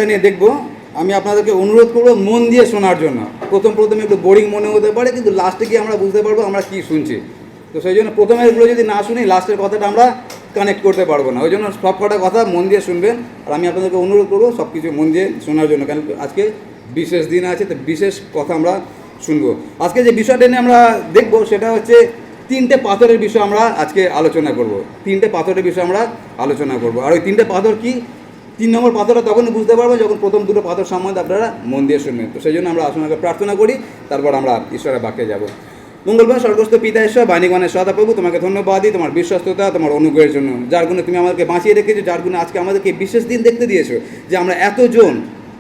নিয়ে দেখবো। আমি আপনাদেরকে অনুরোধ করবো মন দিয়ে শোনার জন্য। প্রথমে একটু বোরিং মনে হতে পারে, কিন্তু লাস্টে গিয়ে আমরা বুঝতে পারবো আমরা কী শুনছি। তো সেই জন্য প্রথমে এগুলো যদি না শুনি, লাস্টের কথাটা আমরা কানেক্ট করতে পারবো না। ওই জন্য সব কটা কথা মন দিয়ে শুনবেন। আর আমি আপনাদেরকে অনুরোধ করবো সব কিছু মন দিয়ে শোনার জন্য, কারণ আজকে বিশেষ দিন আছে, তো বিশেষ কথা আমরা শুনবো। আজকে যে বিষয়টা নিয়ে আমরা দেখবো সেটা হচ্ছে তিনটে পাথরের বিষয় আমরা আজকে আলোচনা করব। তিনটে পাথরের বিষয় আমরা আলোচনা করব। আর ওই তিনটে পাথর কি, 3 নম্বর পাথরটা তখনই বুঝতে পারবো যখন প্রথম দুটো পাথর সম্বন্ধে আপনারা মন দিয়ে শুনবেন। তো সেই জন্য আমরা আসলে প্রার্থনা করি, তারপর আমরা ঈশ্বরের বাক্যে যাব। মঙ্গলবার স্বর্গস্থ পিতা ঈশ্বর, বাণীগণের সদা প্রভু, তোমাকে ধন্যবাদ দিই তোমার বিশ্বস্ততা, তোমার অনুগ্রহের জন্য, যার গুণে তুমি আমাদেরকে বাঁচিয়ে রেখেছো, যার গুণে আজকে আমাদেরকে বিশেষ দিন দেখতে দিয়েছো, যে আমরা এতজন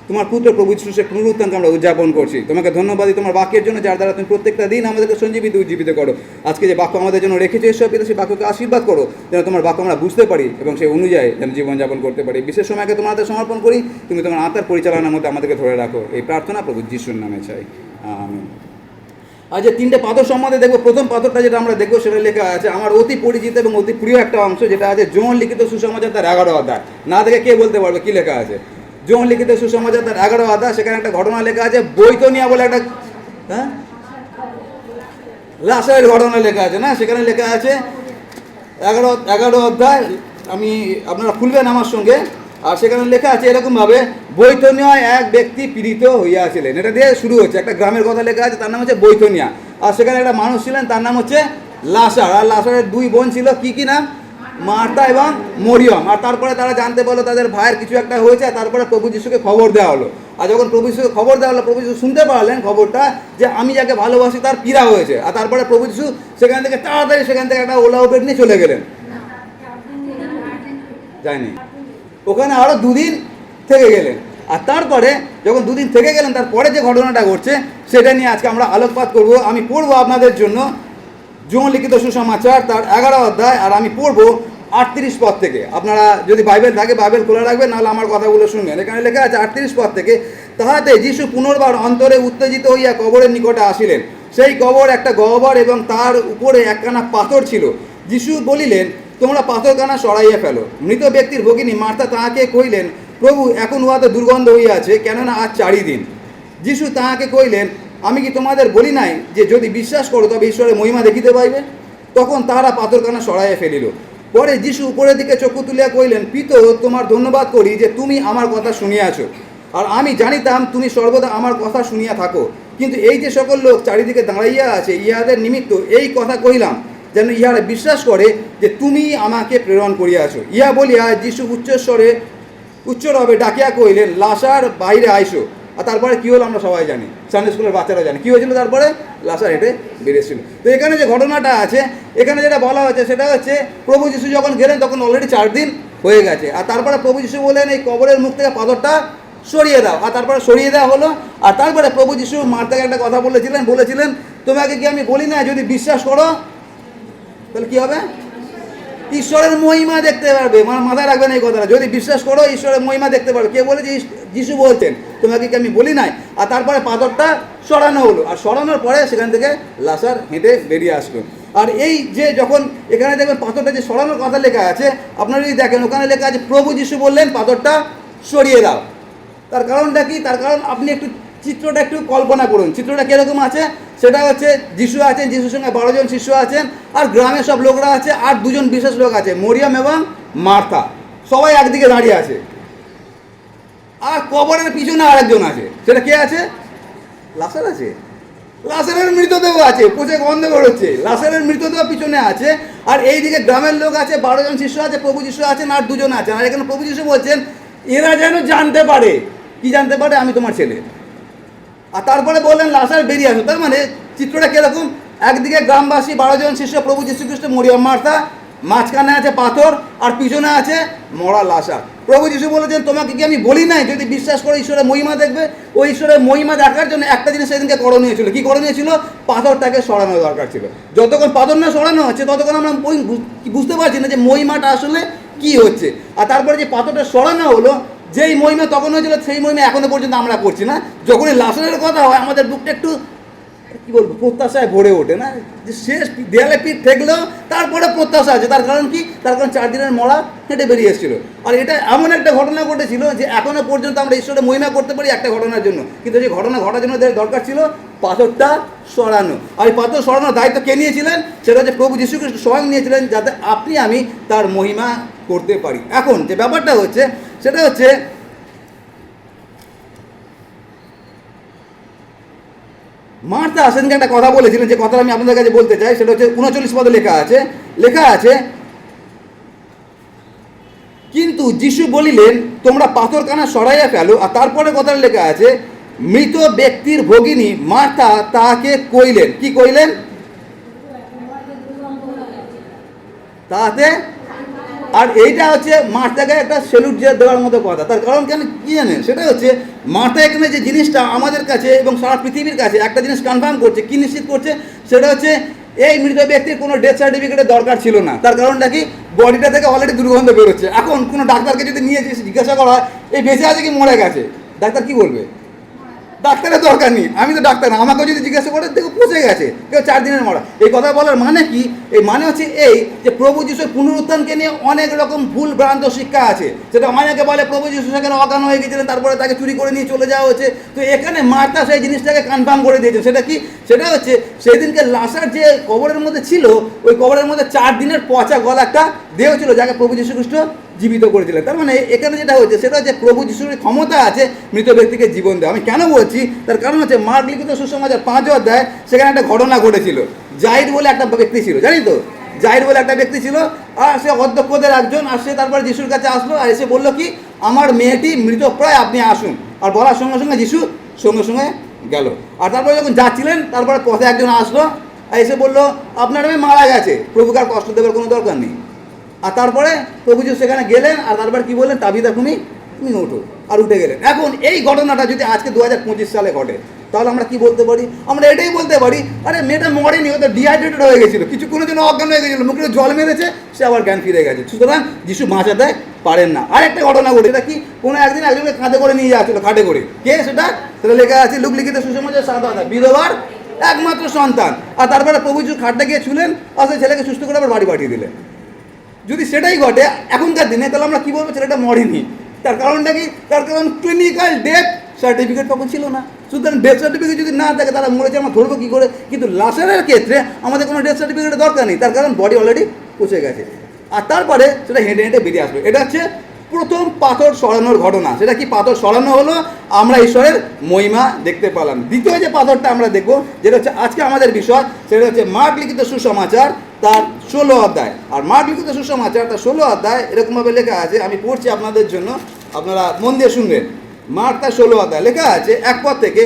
তোমার পুত্র প্রভু যিশুর পুনরুত্থানকে আমরা উদযাপন করছি। তোমাকে ধন্যবাদ দিই তোমার বাক্যের জন্য, যার দ্বারা তুমি প্রত্যেকটা দিন আমাদেরকে সঞ্জীবিত উজ্জীবিত করো। আজকে যে বাক্য আমাদের জন্য রেখেছো ঈশ্বর পিতা, সেই বাক্যকে আশীর্বাদ করো, যেন তোমার বাক্য আমরা বুঝতে পারি এবং সেই অনুযায়ী যেন জীবনযাপন করতে পারি। বিশেষ সময়কে তোমাদের সমর্পণ করি, তুমি তোমার আত্মার পরিচালনার মধ্যে আমাদেরকে ধরে রাখো। এই প্রার্থনা প্রভু যিশুর নামে চাই, আমিন। আজ যে তিনটে পাথর সম্বন্ধে দেখবো, প্রথম পাথরটা যেটা আমরা দেখবো সেটা লেখা আছে আমার অতি পরিচিত এবং অতি প্রিয় একটা অংশ, যেটা আছে যোহন লিখিত সুসমাচার তার 11 অধ্যায়। না দেখে কে বলতে পারবে কি লেখা আছে? যোহন লিখিত সুসমাচার তার 11 অধ্যায়। সেখানে একটা ঘটনা লেখা আছে, বৈতনিয়া বলে একটা লাশারের ঘটনা লেখা আছে না? সেখানে লেখা আছে 11 অধ্যায়, আমি আপনারা খুলবেন আমার সঙ্গে। আর সেখানে লেখা আছে এরকমভাবে, বৈতনিয়ায় এক ব্যক্তি পীড়িত হইয়াছিলেন। এটা দিয়ে শুরু হচ্ছে, একটা গ্রামের কথা লেখা আছে, তার নাম হচ্ছে বৈতনিয়া। আর সেখানে একটা মানুষ ছিলেন, তার নাম হচ্ছে লাসার। আর লাসারের 2 বোন ছিল, কি নাম? মার্থা এবং মরিয়ম। আর তারপরে তারা জানতে পারলো তাদের ভাইয়ের কিছু একটা হয়েছে। তারপরে প্রভু যিশুকে খবর দেওয়া হলো। আর যখন প্রভু যিশুকে খবর দেওয়া হলো, প্রভু যিশু শুনতে পারলেন খবরটা, যে আমি যাকে ভালোবাসি তার পীড়া হয়েছে। আর তারপরে প্রভু যিশু সেখান থেকে তাড়াতাড়ি একটা ওলা উবের নিয়ে চলে গেলেন। যায়নি, ওখানে আরও 2 দিন থেকে গেলেন। আর তারপরে যখন 2 দিন থেকে গেলেন, তারপরে যে ঘটনাটা ঘটছে সেটা নিয়ে আজকে আমরা আলোকপাত করব। আমি পড়বো আপনাদের জন্য যোহন লিখিত সুসমাচার তার 11 অধ্যায়, আর আমি পড়বো 38 পদ থেকে। আপনারা যদি বাইবেল থাকে বাইবেল খোলা রাখবেন, নাহলে আমার কথাগুলো শুনবেন। এখানে লেখা আছে 38 পদ থেকে, তাহাতে যিশু পুনর্বার অন্তরে উত্তেজিত হইয়া কবরের নিকটে আসিলেন। সেই কবর একটা গহ্বর এবং তার উপরে একখানা পাথর ছিল। যিশু বলিলেন, তোমরা পাথরখানা সরাইয়া ফেলো। মৃত ব্যক্তির ভগিনী মার্থা তাহাকে কহিলেন, প্রভু, এখন উহাতে দুর্গন্ধ হইয়াছে, কেননা আজ 4 দিন। যিশু তাহাকে কহিলেন, আমি কি তোমাদের বলি নাই যে যদি বিশ্বাস করো তবে ঈশ্বরের মহিমা দেখিতে পাইবে? তখন তাহারা পাথরখানা সরাইয়া ফেলিল। পরে যিশু উপরের দিকে চক্ষু তুলিয়া কহিলেন, পিতা, তোমার ধন্যবাদ করি যে তুমি আমার কথা শুনিয়াছ। আর আমি জানিতাম তুমি সর্বদা আমার কথা শুনিয়া থাকো। কিন্তু এই যে সকল লোক চারিদিকে দাঁড়াইয়া আছে, ইহাদের নিমিত্ত এই কথা কহিলাম, যেন ইহারা বিশ্বাস করে যে তুমি আমাকে প্রেরণ করিয়াছ। ইহা বলিয়া যিশু উচ্চরবে ডাকিয়া কহিলেন, লাসার বাইরে আইসো। আর তারপরে কী হলো আমরা সবাই জানি, সানডে স্কুলের বাচ্চারা জানি কী হয়েছিল। তারপরে লাসার হেঁটে বেরিয়েছিল। তো এখানে যে ঘটনাটা আছে, এখানে যেটা বলা হয়েছে সেটা হচ্ছে, প্রভু যিশু যখন গেলেন তখন অলরেডি 4 দিন হয়ে গেছে। আর তারপরে প্রভু যিশু বললেন, এই কবরের মুখ থেকে পাথরটা সরিয়ে দাও। আর তারপরে সরিয়ে দেওয়া হলো। আর তারপরে প্রভু যিশু মার্থাকে একটা কথা বলেছিলেন, তোমাকে কি আমি বলি না যদি বিশ্বাস করো তাহলে কী হবে? ঈশ্বরের মহিমা দেখতে পারবে। মাথায় রাখবেন এই কথাটা, যদি বিশ্বাস করো ঈশ্বরের মহিমা দেখতে পারবে। কে বলেছে? যিশু বলছেন, তোমাকে কি আমি বলি নাই? আর তারপরে পাথরটা সরানো হলো। আর সরানোর পরে সেখান থেকে লাসার হেঁটে বেরিয়ে আসলো। আর এই যে যখন এখানে দেখবেন পাথরটা যে সরানোর কথা লেখা আছে, আপনারা যদি দেখেন ওখানে লেখা আছে প্রভু যিশু বললেন পাথরটা সরিয়ে দাও। তার কারণটা কি? তার কারণ আপনি চিত্রটা একটু কল্পনা করুন। চিত্রটা কীরকম আছে? সেটা হচ্ছে যিশু আছেন, যিশুর সঙ্গে 12 জন শিষ্য আছেন, আর গ্রামের সব লোকরা আছে, আর 2 জন বিশেষ লোক আছে, মরিয়ম এবং মার্থা। সবাই একদিকে দাঁড়িয়ে আছে। আর কবরের পিছনে আরেকজন আছে। সেটা কে আছে? লাসার আছে। লাসারের মৃতদেহ আছে, পচে গন্ধ বেরোচ্ছে। লাসারের মৃতদেহ পিছনে আছে। আর এইদিকে গ্রামের লোক আছে, 12 জন শিষ্য আছে, প্রভু যিশু আছেন, আর 2 জন আছেন। আর এখানে প্রভু যিশু বলছেন, এরা যেন জানতে পারে। কি জানতে পারে? আমি তোমার ছেলে। আর তারপরে বললেন লাসার বেরিয়ে আসো। তার মানে চিত্রটা কীরকম? একদিকে গ্রামবাসী, 12 জন শিষ্য, প্রভু যীশু খ্রিস্ট, মরিয়ম, মার্থা, মাঝখানে আছে পাথর, আর পিছনে আছে মরা লাশা। প্রভু যিশু বলেছেন, তোমাকে কি আমি বলি নাই যদি বিশ্বাস করে ঈশ্বরের মহিমা দেখবে? ওই ঈশ্বরের মহিমা দেখার জন্য একটা জিনিস সেদিনকে করণীয় ছিল। কী করণীয় ছিল? পাথরটাকে সরানো দরকার ছিল। যতক্ষণ পাথর না সরানো হচ্ছে ততক্ষণ আমরা বুঝতে পারছি না যে মহিমাটা আসলে কী হচ্ছে। আর তারপরে যে পাথরটা সরানো হলো, যেই মহিমা তখন হয়েছিল সেই মহিমা এখনো পর্যন্ত আমরা করছি না। যখনই লাসারের কথা হয় আমাদের বুকটা একটু কী বলবো, প্রত্যাশায় ভরে ওঠে না, যে শেষ দেয়ালে পিঠ ঠেকলেও তারপরে প্রত্যাশা আছে। তার কারণ কি? তার কারণ 4 দিনের মরা হেঁটে বেরিয়ে এসেছিল। আর এটা এমন একটা ঘটনা ঘটেছিল যে এখনও পর্যন্ত আমরা ঈশ্বরের মহিমা করতে পারি একটা ঘটনার জন্য, কিন্তু যে ঘটনা ঘটার জন্য দরকার ছিল পাথরটা সরানো। আর এই পাথর সরানোর দায়িত্ব কে নিয়েছিলেন? সেটা হচ্ছে প্রভু যীশু খ্রিস্ট স্বয়ং নিয়েছিলেন, যাতে আপনি আমি তার মহিমা করতে পারি। এখন যে ব্যাপারটা হচ্ছে সেটা হচ্ছে মার্থা সেদিনকে একটা কথা বলেছিলেন, যে কথাটা আমি আপনাদের কাছে বলতে চাই। সেটা হচ্ছে 39 পদে লেখা আছে, কিন্তু যিশু বলিলেন, তোমরা পাথরখানা সরাইয়া ফেলো। আর তারপরে কথাটা লেখা আছে, মৃত ব্যক্তির ভগিনী মার্থা তাহাকে কইলেন, কি কইলেন? তাতে আর এইটা হচ্ছে মার্থাকে একটা সেলুট দেওয়ার মতো কথা। তার কারণ কেন কি জানেন? সেটা হচ্ছে মার্থা এখানে যে জিনিসটা আমাদের কাছে এবং সারা পৃথিবীর কাছে একটা জিনিস কনফার্ম করছে, কি নিশ্চিত করছে? সেটা হচ্ছে এই মৃত ব্যক্তির কোনো ডেথ সার্টিফিকেটের দরকার ছিল না। তার কারণটা কি? বডিটা থেকে অলরেডি দুর্গন্ধ বেরোচ্ছে। এখন কোনো ডাক্তারকে যদি নিয়ে জিজ্ঞাসা করা হয় এই বেঁচে আছে কি মরে গেছে, ডাক্তার কি বলবে? ডাক্তারের দরকার নেই, আমি তো ডাক্তার না। আমাকেও যদি জিজ্ঞাসা করে দেখো পচে গেছে, কেউ 4 দিনের মরা। এই কথা বলার মানে কি? এই মানে হচ্ছে এই যে প্রভু যিশুর পুনরুত্থানকে নিয়ে অনেক রকম ভুল ভ্রান্ত শিক্ষা আছে। সেটা অনেকে বলে প্রভু যিশু সেখানে অজ্ঞান হয়ে গেছিলেন, তারপরে তাকে চুরি করে নিয়ে চলে যাওয়া হচ্ছে। তো এখানে মার্থা সেই জিনিসটাকে কনফার্ম করে দিয়েছে। সেটা কি? সেটা হচ্ছে সেদিনকে লাশার যে কবরের মধ্যে ছিল, ওই কবরের মধ্যে 4 দিনের পচা গলা একটা দেহ ছিল, যাকে প্রভু যীশু খ্রিস্ট জীবিত করেছিলেন। তার মানে এখানে যেটা হচ্ছে সেটা হচ্ছে প্রভু যিশুর ক্ষমতা আছে মৃত ব্যক্তিকে জীবন দেওয়া। আমি কেন বলছি? তার কারণ হচ্ছে মার্ক লিখিত সুসমাচার 5 অধ্যায় সেখানে একটা ঘটনা ঘটেছিল। জাইর বলে একটা ব্যক্তি ছিল, জানি তো? জাইর বলে একটা ব্যক্তি ছিল, আর সে অধ্যক্ষদের একজন। আর সে তারপরে যিশুর কাছে আসলো, আর এসে বললো কি, আমার মেয়েটি মৃতপ্রায়, আপনি আসুন। আর বলার সঙ্গে সঙ্গে যিশু সঙ্গে সঙ্গে গেল। আর তারপরে যখন যাচ্ছিলেন, তারপরে পথে একজন আসলো, আর এসে বললো আপনার মেয়ে মারা গেছে, প্রভুকে আর কষ্ট দেবার কোনো দরকার নেই। আর তারপরে প্রভু যিশু সেখানে গেলেন, আর তারপর কি বললেন? তাবিথা তুমি ওঠো, আর উঠে গেলেন। এখন এই ঘটনাটা যদি আজকে 2025 সালে ঘটে, তাহলে আমরা কি বলতে পারি? আমরা এটাই বলতে পারি, আরে মেয়েটা মরেনি, ও তো ডিহাইড্রেটেড হয়ে গেছিলো, কিছুক্ষণের জন্য অজ্ঞান হয়ে গেছিলো, মুখে জল মেরেছে, সে আবার জ্ঞান ফিরে গেছে। সুতরাং যিশু বাঁচাতে পারেন না। আর একটা ঘটনা ঘটে, এটা কি? কোনো একদিন একজনকে কাঁধে করে নিয়ে যাচ্ছিলো, খাটে করে। কে সেটা? সেটা লেখা আছে লুক লিখিত সুসমাচার 7 অধ্যায়, বিধবার একমাত্র সন্তান। আর তারপরে প্রভু যিশু খাটটা গিয়ে ছুলেন, আর সেই ছেলেকে সুস্থ করে আবার বাড়ি পাঠিয়ে দিলেন। যদি সেটাই ঘটে এখনকার দিনে, তাহলে আমরা কী বলবো? ছেলেটা মরেনি। তার কারণটা কি? তার কারণ ক্লিনিক্যাল ডেথ সার্টিফিকেট তখন ছিল না। সুতরাং ডেথ সার্টিফিকেট যদি না থাকে, তারা মরেছে আমরা ধরবো কী করে? কিন্তু লাশারের ক্ষেত্রে আমাদের কোনো ডেথ সার্টিফিকেটের দরকার নেই, তার কারণ বডি অলরেডি পচে গেছে। আর তারপরে সেটা হেঁটে হেঁটে বেরিয়ে আসবে। এটা হচ্ছে প্রথম পাথর সরানোর ঘটনা। সেটা কি? পাথর সরানো হলো, আমরা ঈশ্বরের মহিমা দেখতে পেলাম। দ্বিতীয় যে পাথরটা আমরা দেখবো, যেটা হচ্ছে আজকে আমাদের বিষয়, সেটা হচ্ছে মার্ক লিখিত সুসমাচার তার 16 অধ্যায়। আর মার্ক লিখিত সুসমাচার তার 16 অধ্যায় এরকমভাবে লেখা আছে, আমি পড়ছি আপনাদের জন্য, আপনারা মন দিয়ে শুনবেন। মার্ক তার 16 অধ্যায় লেখা আছে 1 পদ থেকে,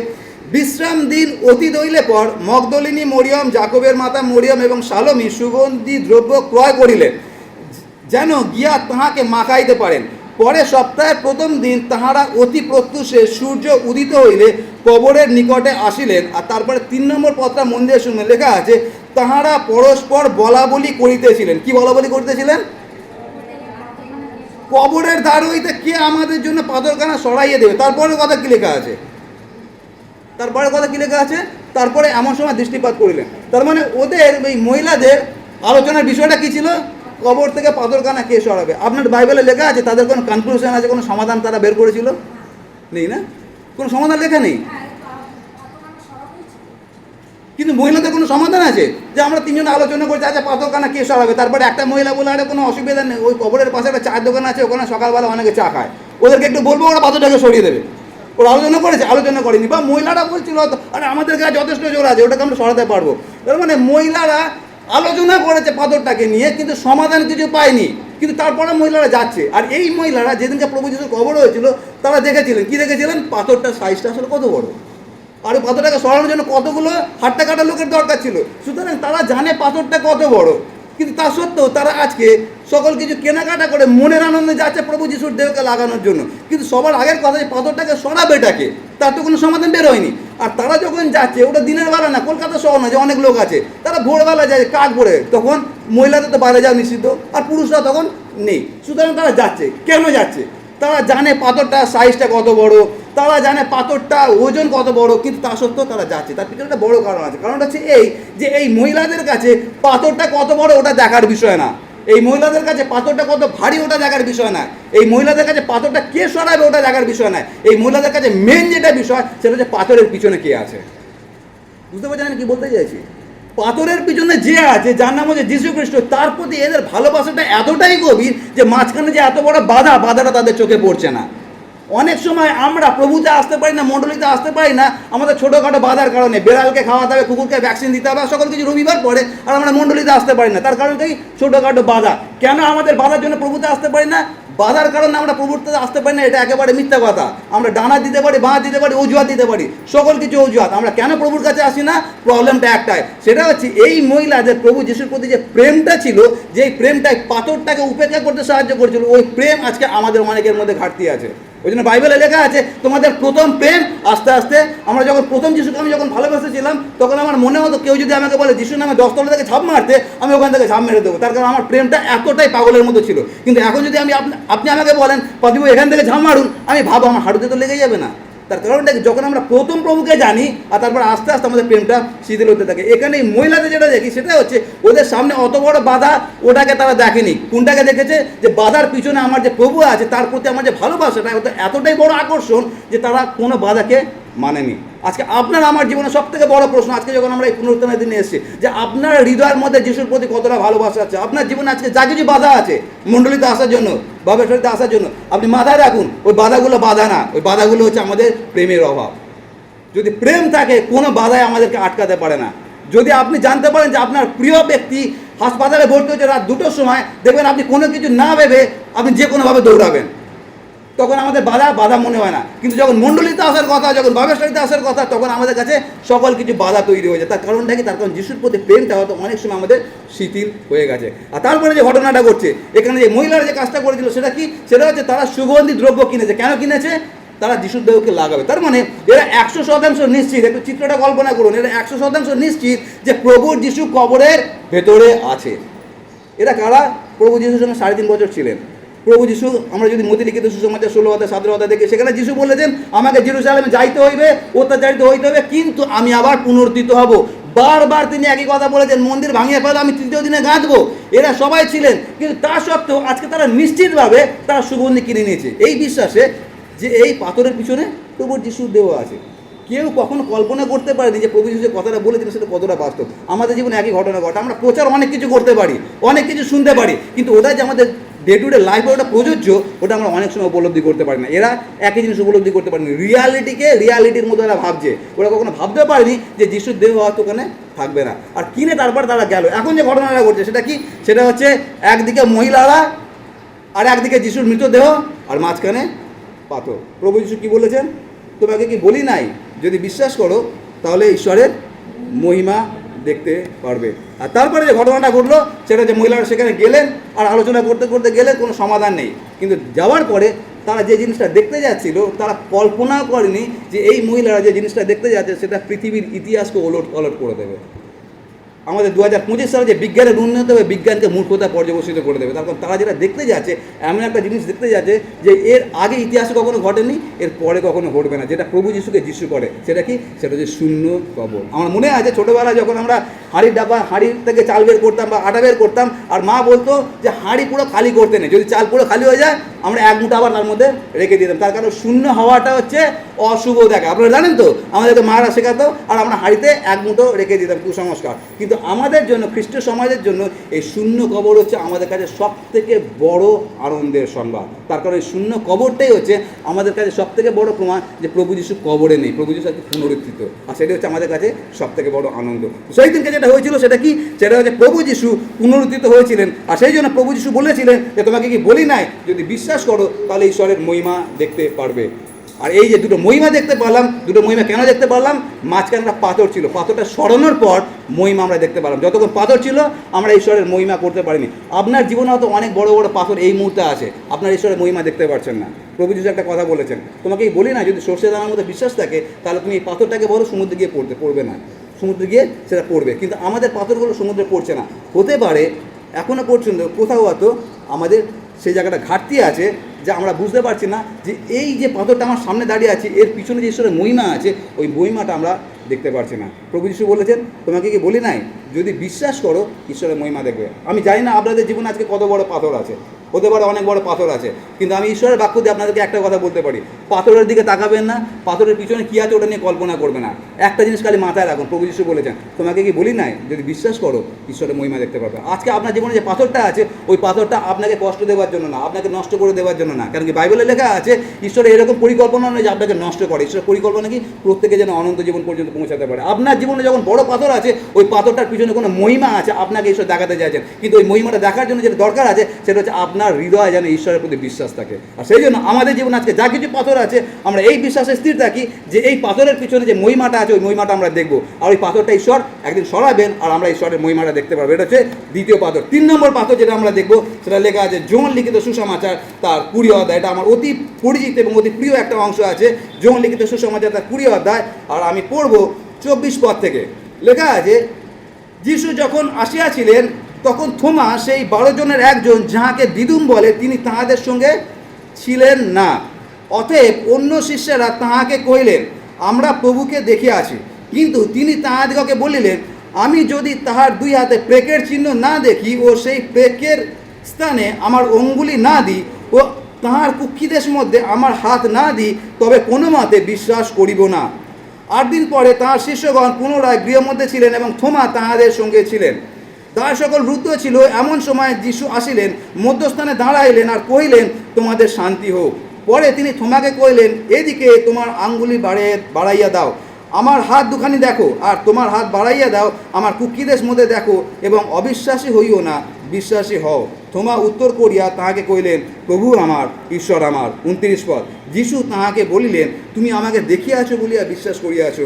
বিশ্রাম দিন অতীত হইলে পর মগদলিনী মরিয়ম, জাকবের মাতা মরিয়ম এবং সালোমি সুগন্ধি দ্রব্য ক্রয় করিলেন, যেন গিয়া তাহাকে মাখাইতে পারেন। পরে সপ্তাহের প্রথম দিন তাহারা অতি প্রত্যুষে সূর্য উদিত হইলে কবরের নিকটে আসিলেন। আর তারপরে 3 নম্বর পদটা মন দিয়ে শুনবেন, লেখা আছে, তাহারা পরস্পর বলা বলি করিতেছিলেন। কি বলা বলি করতেছিলেন? কবরের দ্বার হইতে কে আমাদের জন্য পাথরখানা সরাইয়ে দেবে। তারপরে কথা কি লেখা আছে? তারপরে এমন সময় দৃষ্টিপাত করিলেন। তার মানে ওদের ওই মহিলাদের আলোচনার বিষয়টা কি ছিল? কবর থেকে পাথরখানা কে সরাবে। আপনার বাইবেলে লেখা আছে তাদের কোনো কনক্লুশন আছে, কোনো সমাধান তারা বের করেছিল? নেই না, কোনো সমাধান লেখা নেই। কিন্তু মহিলাদের কোনো সমাধান আছে যে আমরা 3 জন আলোচনা করছি, আচ্ছা পাথরখানা কে সরাবে। তারপরে একটা মহিলা বলে, আরে কোনো অসুবিধা নেই, ওই কবরের পাশে একটা চায়ের দোকান আছে, ওখানে সকালবেলা অনেকে চা খায়, ওদেরকে একটু বলবো, ওরা পাথরটাকে সরিয়ে দেবে। ওরা আলোচনা করেনি। বা মহিলারা বলছিল, আরে আমাদের কাছে যথেষ্ট জোর আছে, ওটাকে আমরা সরাতে পারবো। তার মানে মহিলারা আলোচনা করেছে পাথরটাকে নিয়ে, কিন্তু সমাধান কিছু পায়নি। কিন্তু তারপরে মহিলারা যাচ্ছে। আর এই মহিলারা যেদিনকে প্রভু যিশুর কবর হয়েছিল, তারা দেখেছিলেন, কি দেখেছিলেন? পাথরটার সাইজটা আসলে কত বড়, আর ওই পাথরটাকে সরানোর জন্য কতগুলো হাট্টা কাটা লোকের দরকার ছিল। সুতরাং তারা জানে পাথরটা কত বড়, কিন্তু তা সত্ত্বেও তারা আজকে সকল কিছু কেনাকাটা করে মনের আনন্দে যাচ্ছে প্রভু যিশুর দেহকে লাগানোর জন্য। কিন্তু সবার আগের কথা, যে পাথরটাকে সরাবেটাকে, তার তো কোনো সমাধান বের হয়নি। আর তারা যখন যাচ্ছে, ওটা দিনের বেলা না, কলকাতা শহর না যে অনেক লোক আছে, তারা ভোরবেলা যায় কাঠ ভরে, তখন মহিলাদের তো বাইরে যাওয়া নিষিদ্ধ, আর পুরুষরা তখন নেই। সুতরাং তারা যাচ্ছে। কেন যাচ্ছে? তারা জানে পাথরটা সাইজটা কত বড়, তারা জানে পাথরটা ওজন কত বড়, কিন্তু তা সত্ত্বেও তারা যাচ্ছে। তার পিছনে একটা বড় কারণ আছে। কারণটা হচ্ছে এই যে এই মহিলাদের কাছে পাথরটা কত বড় ওটা দেখার বিষয় না, এই মহিলাদের কাছে পাথরটা কত ভারী ওটা দেখার বিষয় না, এই মহিলাদের কাছে পাথরটা কে সরাবে ওটা দেখার বিষয় না, এই মহিলাদের কাছে মেন যেটা বিষয় সেটা হচ্ছে পাথরের পিছনে কে আছে। বুঝতে পারছেন আমি কি বলতে চাইছি? পাথরের পিছনে যে আছে, যার নাম হচ্ছে যীশু খ্রিস্ট, তার প্রতি এদের ভালোবাসাটা এতটাই গভীর যে মাঝখানে যে এত বড় বাধাটা তাদের চোখে পড়ছে না। অনেক সময় আমরা প্রভুতে আসতে পারি না, মণ্ডলীতে আসতে পারি না আমাদের ছোটোখাটো বাধার কারণে। বেড়ালকে খাওয়াতে হবে, কুকুরকে ভ্যাকসিন দিতে হবে, সকল কিছু রবিবার পরে, আর আমরা মণ্ডলীতে আসতে পারি না। তার কারণ কি? ছোটোখাটো বাধা। কেন আমাদের বাধার জন্য প্রভুতে আসতে পারি না? বাধার কারণে আমরা প্রভুতে আসতে পারি না, এটা একেবারে মিথ্যা কথা। আমরা ডানা দিতে পারি, বাঁ দিতে পারি, অজুহাত দিতে পারি, সকল কিছু অজুহাত। আমরা কেন প্রভুর কাছে আসি না? প্রবলেমটা একটাই, সেটা হচ্ছে এই মহিলাদের প্রভু যিশুর প্রতি যে প্রেমটা ছিল, যেই প্রেমটাই পাথরটাকে উপেক্ষা করতে সাহায্য করেছিল, ওই প্রেম আজকে আমাদের অনেকের মধ্যে ঘাটতি আছে। ওই জন্য বাইবেলে লেখা আছে তোমাদের প্রথম প্রেম। আস্তে আস্তে আমরা যখন প্রথম যিশুকে আমি যখন ভালোবেসেছিলাম, তখন আমার মনে হতো কেউ যদি আমাকে বলে যিশুর নামে 10 তলা থেকে ঝাঁপ মারতে, আমি ওখান থেকে ঝাঁপ মেরে দেবো। তার কারণ আমার প্রেমটা এতটাই পাগলের মতো ছিল। কিন্তু এখন যদি আপনি আমাকে বলেন পাদিবু এখান থেকে ঝাঁপ মারুন, আমি ভাবো আমার হাঁটুতে তো লেগে যাবে না। তার কারণটা যখন আমরা প্রথম প্রভুকে জানি, আর তারপর আস্তে আস্তে আমাদের প্রেমটা শিথিল হতে থাকে। এখানে এই মহিলাদের যেটা দেখি সেটা হচ্ছে ওদের সামনে অত বড় বাধা, ওটাকে তারা দেখেনি। কোনটাকে দেখেছে? যে বাধার পিছনে আমার যে প্রভু আছে, তার প্রতি আমার যে ভালোবাসাটা, ওটা এতটাই বড় আকর্ষণ যে তারা কোনো বাধাকে মানেনি। আজকে আপনার আমার জীবনে সব থেকে বড় প্রশ্ন, আজকে যখন আমরা এই পুনরুত্থানের দিনে এসেছি, যে আপনার হৃদয়ের মধ্যে যিশুর প্রতি কতটা ভালোবাসা আছে। আপনার জীবনে আজকে যা কিছু বাধা আছে মণ্ডলীতে আসার জন্য, বাবার শরীরে আসার জন্য, আপনি মাথায় রাখুন ওই বাধাগুলো বাধা না, ওই বাধাগুলো হচ্ছে আমাদের প্রেমের অভাব। যদি প্রেম থাকে, কোনো বাধায় আমাদেরকে আটকাতে পারে না। যদি আপনি জানতে পারেন যে আপনার প্রিয় ব্যক্তি হাসপাতালে ভর্তি হচ্ছে রাত 2টোর সময়, দেখবেন আপনি কোনো কিছু না ভেবে আপনি যে কোনোভাবে দৌড়াবেন, তখন আমাদের বাধা মনে হয় না। কিন্তু যখন মণ্ডলীতে আসার কথা, যখন বাবার সাথে আসার কথা, তখন আমাদের কাছে সকল কিছু বাধা তৈরি হয়ে যায়। তার কারণটা কি? তার কারণ যিশুর প্রতি প্রেমটা হয়তো অনেক সময় আমাদের শিথিল হয়ে গেছে। আর তারপরে যে ঘটনাটা ঘটছে এখানে, যে মহিলারা যে কাজটা করেছিল সেটা কি? সেটা হচ্ছে তারা সুগন্ধি দ্রব্য কিনেছে। কেন কিনেছে? তারা যিশুর দেহকে লাগাবে। তার মানে এরা 100% নিশ্চিত, একটু চিত্রটা কল্পনা করুন, এরা 100% নিশ্চিত যে প্রভুর যিশু কবরের ভেতরে আছে। এরা কারা? প্রভু যিশুর সঙ্গে 3.5 বছর ছিলেন। প্রভু যিশু, আমরা যদি মতিলিখিত সুসমাচার 16-17 দেখি, সেখানে যিশু বলেছেন আমাকে জেরুজালেমে যাইতে হইবে, অত্যাচারিত হইতে হবে, কিন্তু আমি আবার পুনরুত্থিত হব। বারবার তিনি একই কথা বলেছেন, মন্দির ভাঙিয়ে ফেলো, আমি 3য় দিনে গাঁথবো। এরা সবাই ছিলেন, কিন্তু তা সত্ত্বেও আজকে তারা নিশ্চিতভাবে তারা সুগন্ধি কিনে নিয়েছে, এই বিশ্বাসে যে এই পাথরের পিছনে প্রভুর যিশুর দেহ আছে। কেউ কখনো কল্পনা করতে পারেনি যে প্রভু যিশু যে কথাটা বলেছেন সেটা কতটা বাস্তব। আমাদের জীবনে একই ঘটনা ঘটে। আমরা প্রচার অনেক কিছু করতে পারি, অনেক কিছু শুনতে পারি, কিন্তু ওটা যে আমাদের ডে টু ডে লাইফে ওটা প্রযোজ্য, ওটা আমরা অনেক সময় উপলব্ধি করতে পারি না। এরা একই জিনিস উপলব্ধি করতে পারেনি, রিয়ালিটির মতো এরা ভাবছে। ওরা কখনো ভাবতে পারেনি যে যিশুর দেহ হয়তো ওখানে থাকবে না। আর কিনে তারপর তারা গেল। এখন যে ঘটনাটা ঘটছে সেটা কি? সেটা হচ্ছে একদিকে মহিলারা, আর একদিকে যিশুর মৃতদেহ, আর মাঝখানে পাথর। প্রভু যিশু কি বলেছেন? তোমাকে কি বলি নাই, যদি বিশ্বাস করো তাহলে ঈশ্বরের মহিমা দেখতে পারবে। আর তারপরে যে ঘটনাটা ঘটলো সেটা যে মহিলারা সেখানে গেলেন, আর আলোচনা করতে করতে গেলেন, কোনো সমাধান নেই। কিন্তু যাওয়ার পরে তারা যে জিনিসটা দেখতে যাচ্ছিল, তারা কল্পনাও করেনি যে এই মহিলারা যে জিনিসটা দেখতে যাচ্ছে সেটা পৃথিবীর ইতিহাসকে ওলট করে দেবে। আমাদের 2025 সালে যে বিজ্ঞানের উন্নত হবে, বিজ্ঞানকে মূর্খতা পর্যবসিত করে দেবে। তার কারণ তারা যেটা দেখতে যাচ্ছে, এমন একটা জিনিস দেখতে যাচ্ছে যে এর আগে ইতিহাসে কখনো ঘটেনি, এর পরে কখনো ঘটবে না। যেটা প্রভু যিশুকে যিশু করে, সেটা কি? সেটা হচ্ছে শূন্য কবর। আমার মনে আছে ছোটোবেলায় যখন আমরা হাঁড়ির থেকে চাল বের করতাম বা আটা বের করতাম, আর মা বলতো যে হাঁড়ি পুরো খালি করতে নেই, যদি চাল পুরো খালি হয়ে যায় আমরা 1 মুঠো আবার তার মধ্যে রেখে দিতাম। তার কারণ শূন্য হওয়াটা হচ্ছে অশুভ দেখা। আপনারা জানেন তো, আমাদেরকে মারা শেখাতো, আর আমরা হাঁড়িতে 1 মুঠো রেখে দিতাম, কুসংস্কার। কিন্তু আমাদের জন্য, খ্রিস্টীয় সমাজের জন্য এই শূন্য কবর হচ্ছে আমাদের কাছে সব থেকে বড় আনন্দের সংবাদ। তার কারণ এই শূন্য কবরটাই হচ্ছে আমাদের কাছে সব থেকে বড় প্রমাণ যে প্রভু যিশু কবরে নেই, প্রভু যিশু আজকে পুনরুত্থিত। আর সেটা হচ্ছে আমাদের কাছে সব থেকে বড় আনন্দ। সেই দিনকে যেটা হয়েছিল সেটা কি? সেটা হচ্ছে প্রভু যিশু পুনরুত্থিত হয়েছিলেন, আর সেই জন্য প্রভু যিশু বলেছিলেন যে তোমাকে কি বলি নাই, যদি বিশ্বাস করো তাহলে ঈশ্বরের মহিমা দেখতে পারবে। আর এই যে দুটো মহিমা দেখতে পারলাম, দুটো মহিমা কেন দেখতে পারলাম? মাঝখানে একটা পাথর ছিল, পাথরটা সরানোর পর মহিমা আমরা দেখতে পারলাম। যতক্ষণ পাথর ছিল আমরা ঈশ্বরের মহিমা করতে পারিনি। আপনার জীবনে হয়তো অনেক বড় বড় পাথর এই মুহূর্তে আছে, আপনার ঈশ্বরের মহিমা দেখতে পারছেন না। প্রভু যিশু একটা কথা বলেছেন, তোমাকে বলি না, যদি সর্ষে দানার মধ্যে বিশ্বাস থাকে তাহলে তুমি এই পাথরটাকে বলো সমুদ্রে গিয়ে পড়বে না, সমুদ্রে গিয়ে সেটা পড়বে। কিন্তু আমাদের পাথরগুলো সমুদ্রে পড়ছে না। হতে পারে এখনও পর্যন্ত কোথাও হয়তো আমাদের সেই জায়গাটা ঘাটতি আছে, যে আমরা বুঝতে পারছি না যে এই যে পাথরটা আমার সামনে দাঁড়িয়ে আছে এর পিছনে যে ঈশ্বরের মহিমা আছে ওই মহিমাটা আমরা দেখতে পারছি না। প্রভু যিশু বলেছেন, তোমাকে কি বলি নাই, যদি বিশ্বাস করো ঈশ্বরের মহিমা দেখবে। আমি জানি না আপনাদের জীবনে আজকে কত বড় পাথর আছে, হতে পারে অনেক বড় পাথর আছে, কিন্তু আমি ঈশ্বরের বাক্য দিয়ে আপনাদেরকে একটা কথা বলতে পারি, পাথরের দিকে তাকাবেন না, পাথরের পিছনে কী আছে ওটা নিয়ে কল্পনা করবে না। একটা জিনিস খালি মাথায় রাখুন, প্রভু যিশু বলেছেন, তোমাকে কি বলি নাই, যদি বিশ্বাস করো ঈশ্বরের মহিমা দেখতে পারবে। আজকে আপনার জীবনে যে পাথরটা আছে ওই পাথরটা আপনাকে কষ্ট দেওয়ার জন্য না, আপনাকে নষ্ট করে দেওয়ার জন্য না। কারণ কি বাইবেলে লেখা আছে ঈশ্বরের এরকম পরিকল্পনা নয় যে আপনাকে নষ্ট করে। ঈশ্বরের পরিকল্পনা কি প্রত্যেকে যেন অনন্ত জীবন পর্যন্ত পৌঁছাতে পারে। আপনার জীবনে যখন বড় পাথর আছে ওই পাথরটার পিছনে কোনো মহিমা আছে, আপনাকে ঈশ্বর দেখাতে চাইছেন, কিন্তু ওই মহিমাটা দেখার জন্য যেটা দরকার আছে সেটা হচ্ছে আপনার হৃদয় যেন ঈশ্বরের প্রতি বিশ্বাস থাকে। আর সেই জন্য আমাদের জীবনে আজকে যা কিছু পাথর আছে আমরা এই বিশ্বাসে স্থির থাকি যে এই পাথরের পিছনে যে মহিমাটা আছে ওই মহিমাটা আমরা দেখবো, আর ওই পাথরটা ঈশ্বর একদিন সরাবেন আর আমরা ঈশ্বরের মহিমাটা দেখতে পারবো। এটা হচ্ছে দ্বিতীয় পাথর। 3 নম্বর পাথর যেটা আমরা দেখবো সেটা লেখা আছে যোহন লিখিত সুসমাচার তার 20 অধ্যায়। এটা আমার অতি পরিচিত এবং অতি প্রিয় একটা অংশ আছে, যোহন লিখিত সুসমাচার তার 20 অধ্যায়, আর আমি পড়বো 24 পদ থেকে। লেখা আছে, যিশু যখন আসিয়াছিলেন তখন থোমা সেই 12 জনের একজন, যাহাকে দিদুম বলে, তিনি তাহাদের সঙ্গে ছিলেন না। অতএব অন্য শিষ্যেরা তাহাকে কহিলেন, আমরা প্রভুকে দেখিয়াছি। কিন্তু তিনি তাহাদিগকে বলিলেন, আমি যদি তাহার 2 হাতে প্রেকের চিহ্ন না দেখি ও সেই প্রেকের স্থানে আমার অঙ্গুলি না দিই ও তাহার কুক্ষিদেশ মধ্যে আমার হাত না দিই, তবে কোনো মতে বিশ্বাস করিব না। 8 দিন পরে তাহার শিষ্যগণ পুনরায় গৃহের মধ্যে ছিলেন এবং থোমা তাহাদের সঙ্গে ছিলেন। তাহার সকল রুদ্ধ ছিল। এমন সময় যিশু আসিলেন, মধ্যস্থানে দাঁড়াইলেন আর কহিলেন, তোমাদের শান্তি হোক। পরে তিনি থোমাকে কহিলেন, এদিকে তোমার আঙ্গুলি বাড়াইয়া দাও, আমার হাত দুখানি দেখো, আর তোমার হাত বাড়াইয়া দাও, আমার কুক্ষিদেশ মধ্যে দেখো, এবং অবিশ্বাসী হইও না, বিশ্বাসী হও। থোমা উত্তর করিয়া তাহাকে কহিলেন, প্রভু আমার, ঈশ্বর আমার। 29 পদ। যিশু তাহাকে বলিলেন, তুমি আমাকে দেখিয়াছ বলিয়া বিশ্বাস করিয়াছ,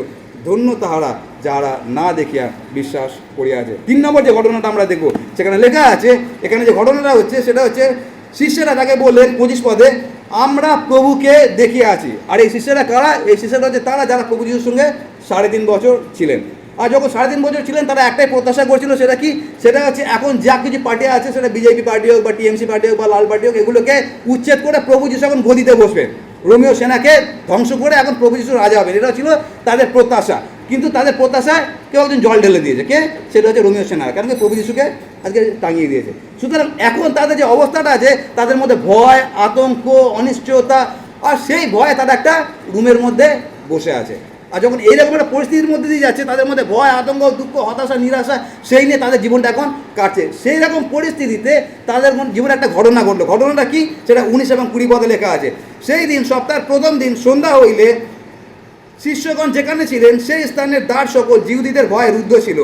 ধন্য তাহারা যারা না দেখিয়া বিশ্বাস করিয়াছে। 3 নম্বর যে ঘটনাটা আমরা দেখব সেখানে লেখা আছে, এখানে যে ঘটনাটা হচ্ছে সেটা হচ্ছে শিষ্যরা তাকে বললেন 25 পদে, আমরা প্রভুকে দেখিয়া আছি। আর এই শিষ্যরা কারা? এই শিষ্যরা হচ্ছে তারা যারা প্রভু যিশুর সঙ্গে 3.5 বছর ছিলেন। আর যখন 3.5 বছর ছিলেন তারা একটাই প্রত্যাশা করছিল, সেটা কি? সেটা হচ্ছে এখন যা কিছু পার্টি আছে, সেটা বিজেপি পার্টি হোক বা টিএমসি পার্টি হোক বা লাল পার্টি হোক, এগুলোকে উচ্ছেদ করে প্রভু যিশু এখন গদিতে বসবেন, রোমীয় সেনাকে ধ্বংস করে এখন প্রভু যিশু রাজা হবেন। এটা ছিল তাদের প্রত্যাশা। কিন্তু তাদের প্রত্যাশায় কেউ একজন জল ঢেলে দিয়েছে। কে? সেটা হচ্ছে রোমীয় সেনা, কারণ প্রভু যিশুকে আজকে টাঙিয়ে দিয়েছে। সুতরাং এখন তাদের যে অবস্থাটা আছে তাদের মধ্যে ভয়, আতঙ্ক, অনিশ্চয়তা, আর সেই ভয়ে তারা একটা রুমের মধ্যে বসে আছে। আর যখন এইরকম একটা পরিস্থিতির মধ্যে দিয়ে যাচ্ছে, তাদের মধ্যে ভয়, আতঙ্ক, দুঃখ, হতাশা, নিরাশা, সেই নিয়ে তাদের জীবনটা এখন কাটছে। সেই রকম পরিস্থিতিতে তাদের জীবনে একটা ঘটনা ঘটলো। ঘটনাটা কি? সেটা 19 এবং 20 পদে লেখা আছে। সেই দিন সপ্তাহের প্রথম দিন সন্ধ্যা হইলে শিষ্যগণ যেখানে ছিলেন সেই স্থানের দ্বার সকল জিহুদীদের ভয়ে রুদ্ধ ছিল।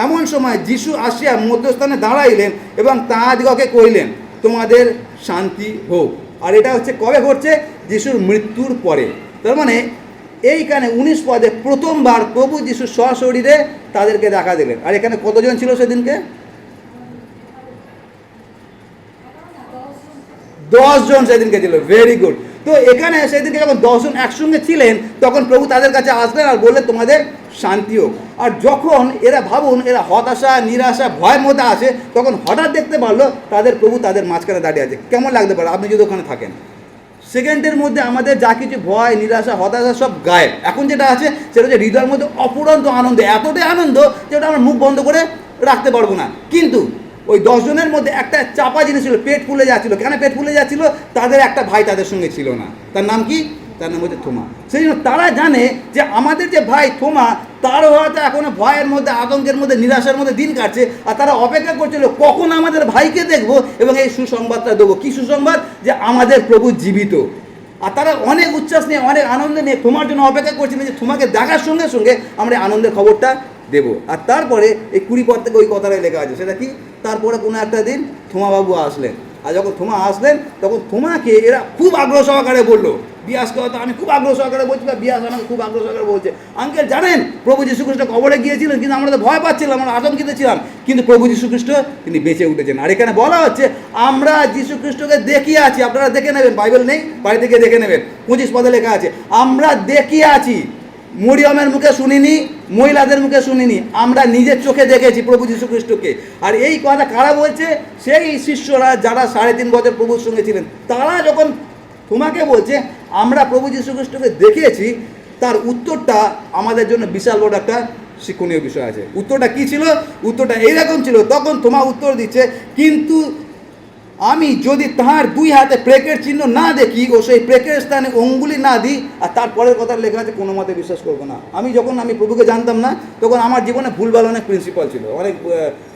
এমন সময় যিশু আসিয়া মধ্যস্থানে দাঁড়াইলেন এবং তাহাদিগকে কহিলেন, তোমাদের শান্তি হোক। আর এটা হচ্ছে কবে ঘটছে? যিশুর মৃত্যুর পরে। তার মানে এইখানে 19 পদে প্রথমবার প্রভু যিশু সশরীরে তাদেরকে দেখা দিলেন। আর এখানে কতজন ছিল সেদিনকে? 10 জন সেদিনকে ছিল। Very good. তো এখানে সেদিনকে যখন 10 জন একসঙ্গে ছিলেন তখন প্রভু তাদের কাছে আসলেন আর বললেন, তোমাদের শান্তি হোক। আর যখন এরা, ভাবুন, এরা হতাশা, নিরাশা, ভয়ের মধ্যে আছে, তখন হঠাৎ দেখতে পারলো তাদের প্রভু তাদের মাঝখানে দাঁড়িয়ে আছে। কেমন লাগতে পারে আপনি যদি ওখানে থাকেন? সেকেন্ডের মধ্যে আমাদের যা কিছু ভয়, নিরাশা, হতাশা সব গায়েব। এখন যেটা আছে সেটা হচ্ছে হৃদয়ের মধ্যে অফুরন্ত আনন্দ, এতটাই আনন্দ যেটা আমরা মুখ বন্ধ করে রাখতে পারবো না। কিন্তু ওই 10 জনের মধ্যে একটা চাপা জিনিস ছিল, পেট ফুলে যাচ্ছিল। কেন পেট ফুলে যাচ্ছিল? তাদের একটা ভাই তাদের সঙ্গে ছিল না। তার নাম কি? তার নাম হচ্ছে থোমা। সেই জন্য তারা জানে যে আমাদের যে ভাই থোমা, তারও হয়তো এখনো ভয়ের মধ্যে, আতঙ্কের মধ্যে, নিরাশার মধ্যে দিন কাটছে। আর তারা অপেক্ষা করছিল কখন আমাদের ভাইকে দেখবো এবং এই সুসংবাদটা দেবো। কি সুসংবাদ? যে আমাদের প্রভু জীবিত। আর তারা অনেক উচ্ছ্বাস নিয়ে, অনেক আনন্দ নিয়ে থোমার জন্য অপেক্ষা করছিলেন যে থোমাকে দেখার সঙ্গে সঙ্গে আমরা আনন্দের খবরটা দেব। আর তারপরে এই 20 পদ থেকে ওই কথাটাই লেখা আছে। সেটা কি? তারপরে কোনো একটা দিন থোমাবাবু আসলেন। আর যখন থোমা আসলেন তখন থোমাকে এরা খুব আগ্রহ সহকারে বললো, বিয়াসকে হয়তো আমি খুব আগ্রহ সহকারে বলছি বা বিয়াস আমাকে খুব আগ্রহ সহকারে বলছে, আঙ্কেল জানেন প্রভু যীশু খ্রিস্ট কবরে গিয়েছিলেন, কিন্তু আমরা তো ভয় পাচ্ছিলাম, আমরা আতঙ্কিত ছিলাম, কিন্তু প্রভু যীশু খ্রিস্ট তিনি বেঁচে উঠেছেন। আর এখানে বলা হচ্ছে আমরা যীশু খ্রিস্টকে দেখিয়ে আছি। আপনারা দেখে নেবেন, বাইবেল নেই, বাড়ি থেকে দেখে নেবেন। 25 পদে লেখা আছে, আমরা দেখিয়ে আছি। মরিয়মের মুখে শুনিনি, মহিলাদের মুখে শুনিনি, আমরা নিজের চোখে দেখেছি প্রভু যীশু খ্রিস্টকে। আর এই কথা কারা বলছে? সেই শিষ্যরা যারা 3.5 বছর প্রভুর সঙ্গে ছিলেন। তারা যখন তোমাকে বলছে আমরা প্রভু যীশু খ্রিস্টকে দেখেছি, তার উত্তরটা আমাদের জন্য বিশাল বড় একটা শিক্ষণীয় বিষয় আছে। উত্তরটা কি ছিল? উত্তরটা এইরকম ছিল, তখন তোমা উত্তর দিচ্ছে, কিন্তু আমি যদি তাহার দুই হাতে প্রেকের চিহ্ন না দেখি ও সেই প্রেকের স্থানে অঙ্গুলি না দিই, আর তারপরের কথা লেখা আছে কোনো মতে বিশ্বাস করবো না। আমি প্রভুকে জানতাম না, তখন আমার জীবনে ভুলভাল অনেক প্রিন্সিপাল ছিল, অনেক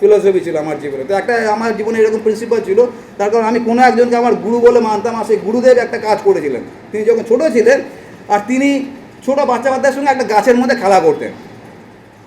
ফিলোসফি ছিল আমার জীবনে। তো আমার জীবনে এরকম প্রিন্সিপাল ছিল, তার কারণ আমি কোনো একজনকে আমার গুরু বলে মানতাম, আর সেই গুরুদেব একটা কাজ করেছিলেন। তিনি যখন ছোটো ছিলেন, আর তিনি ছোটো বাচ্চাদের সঙ্গে একটা গাছের মধ্যে খেলা করতেন,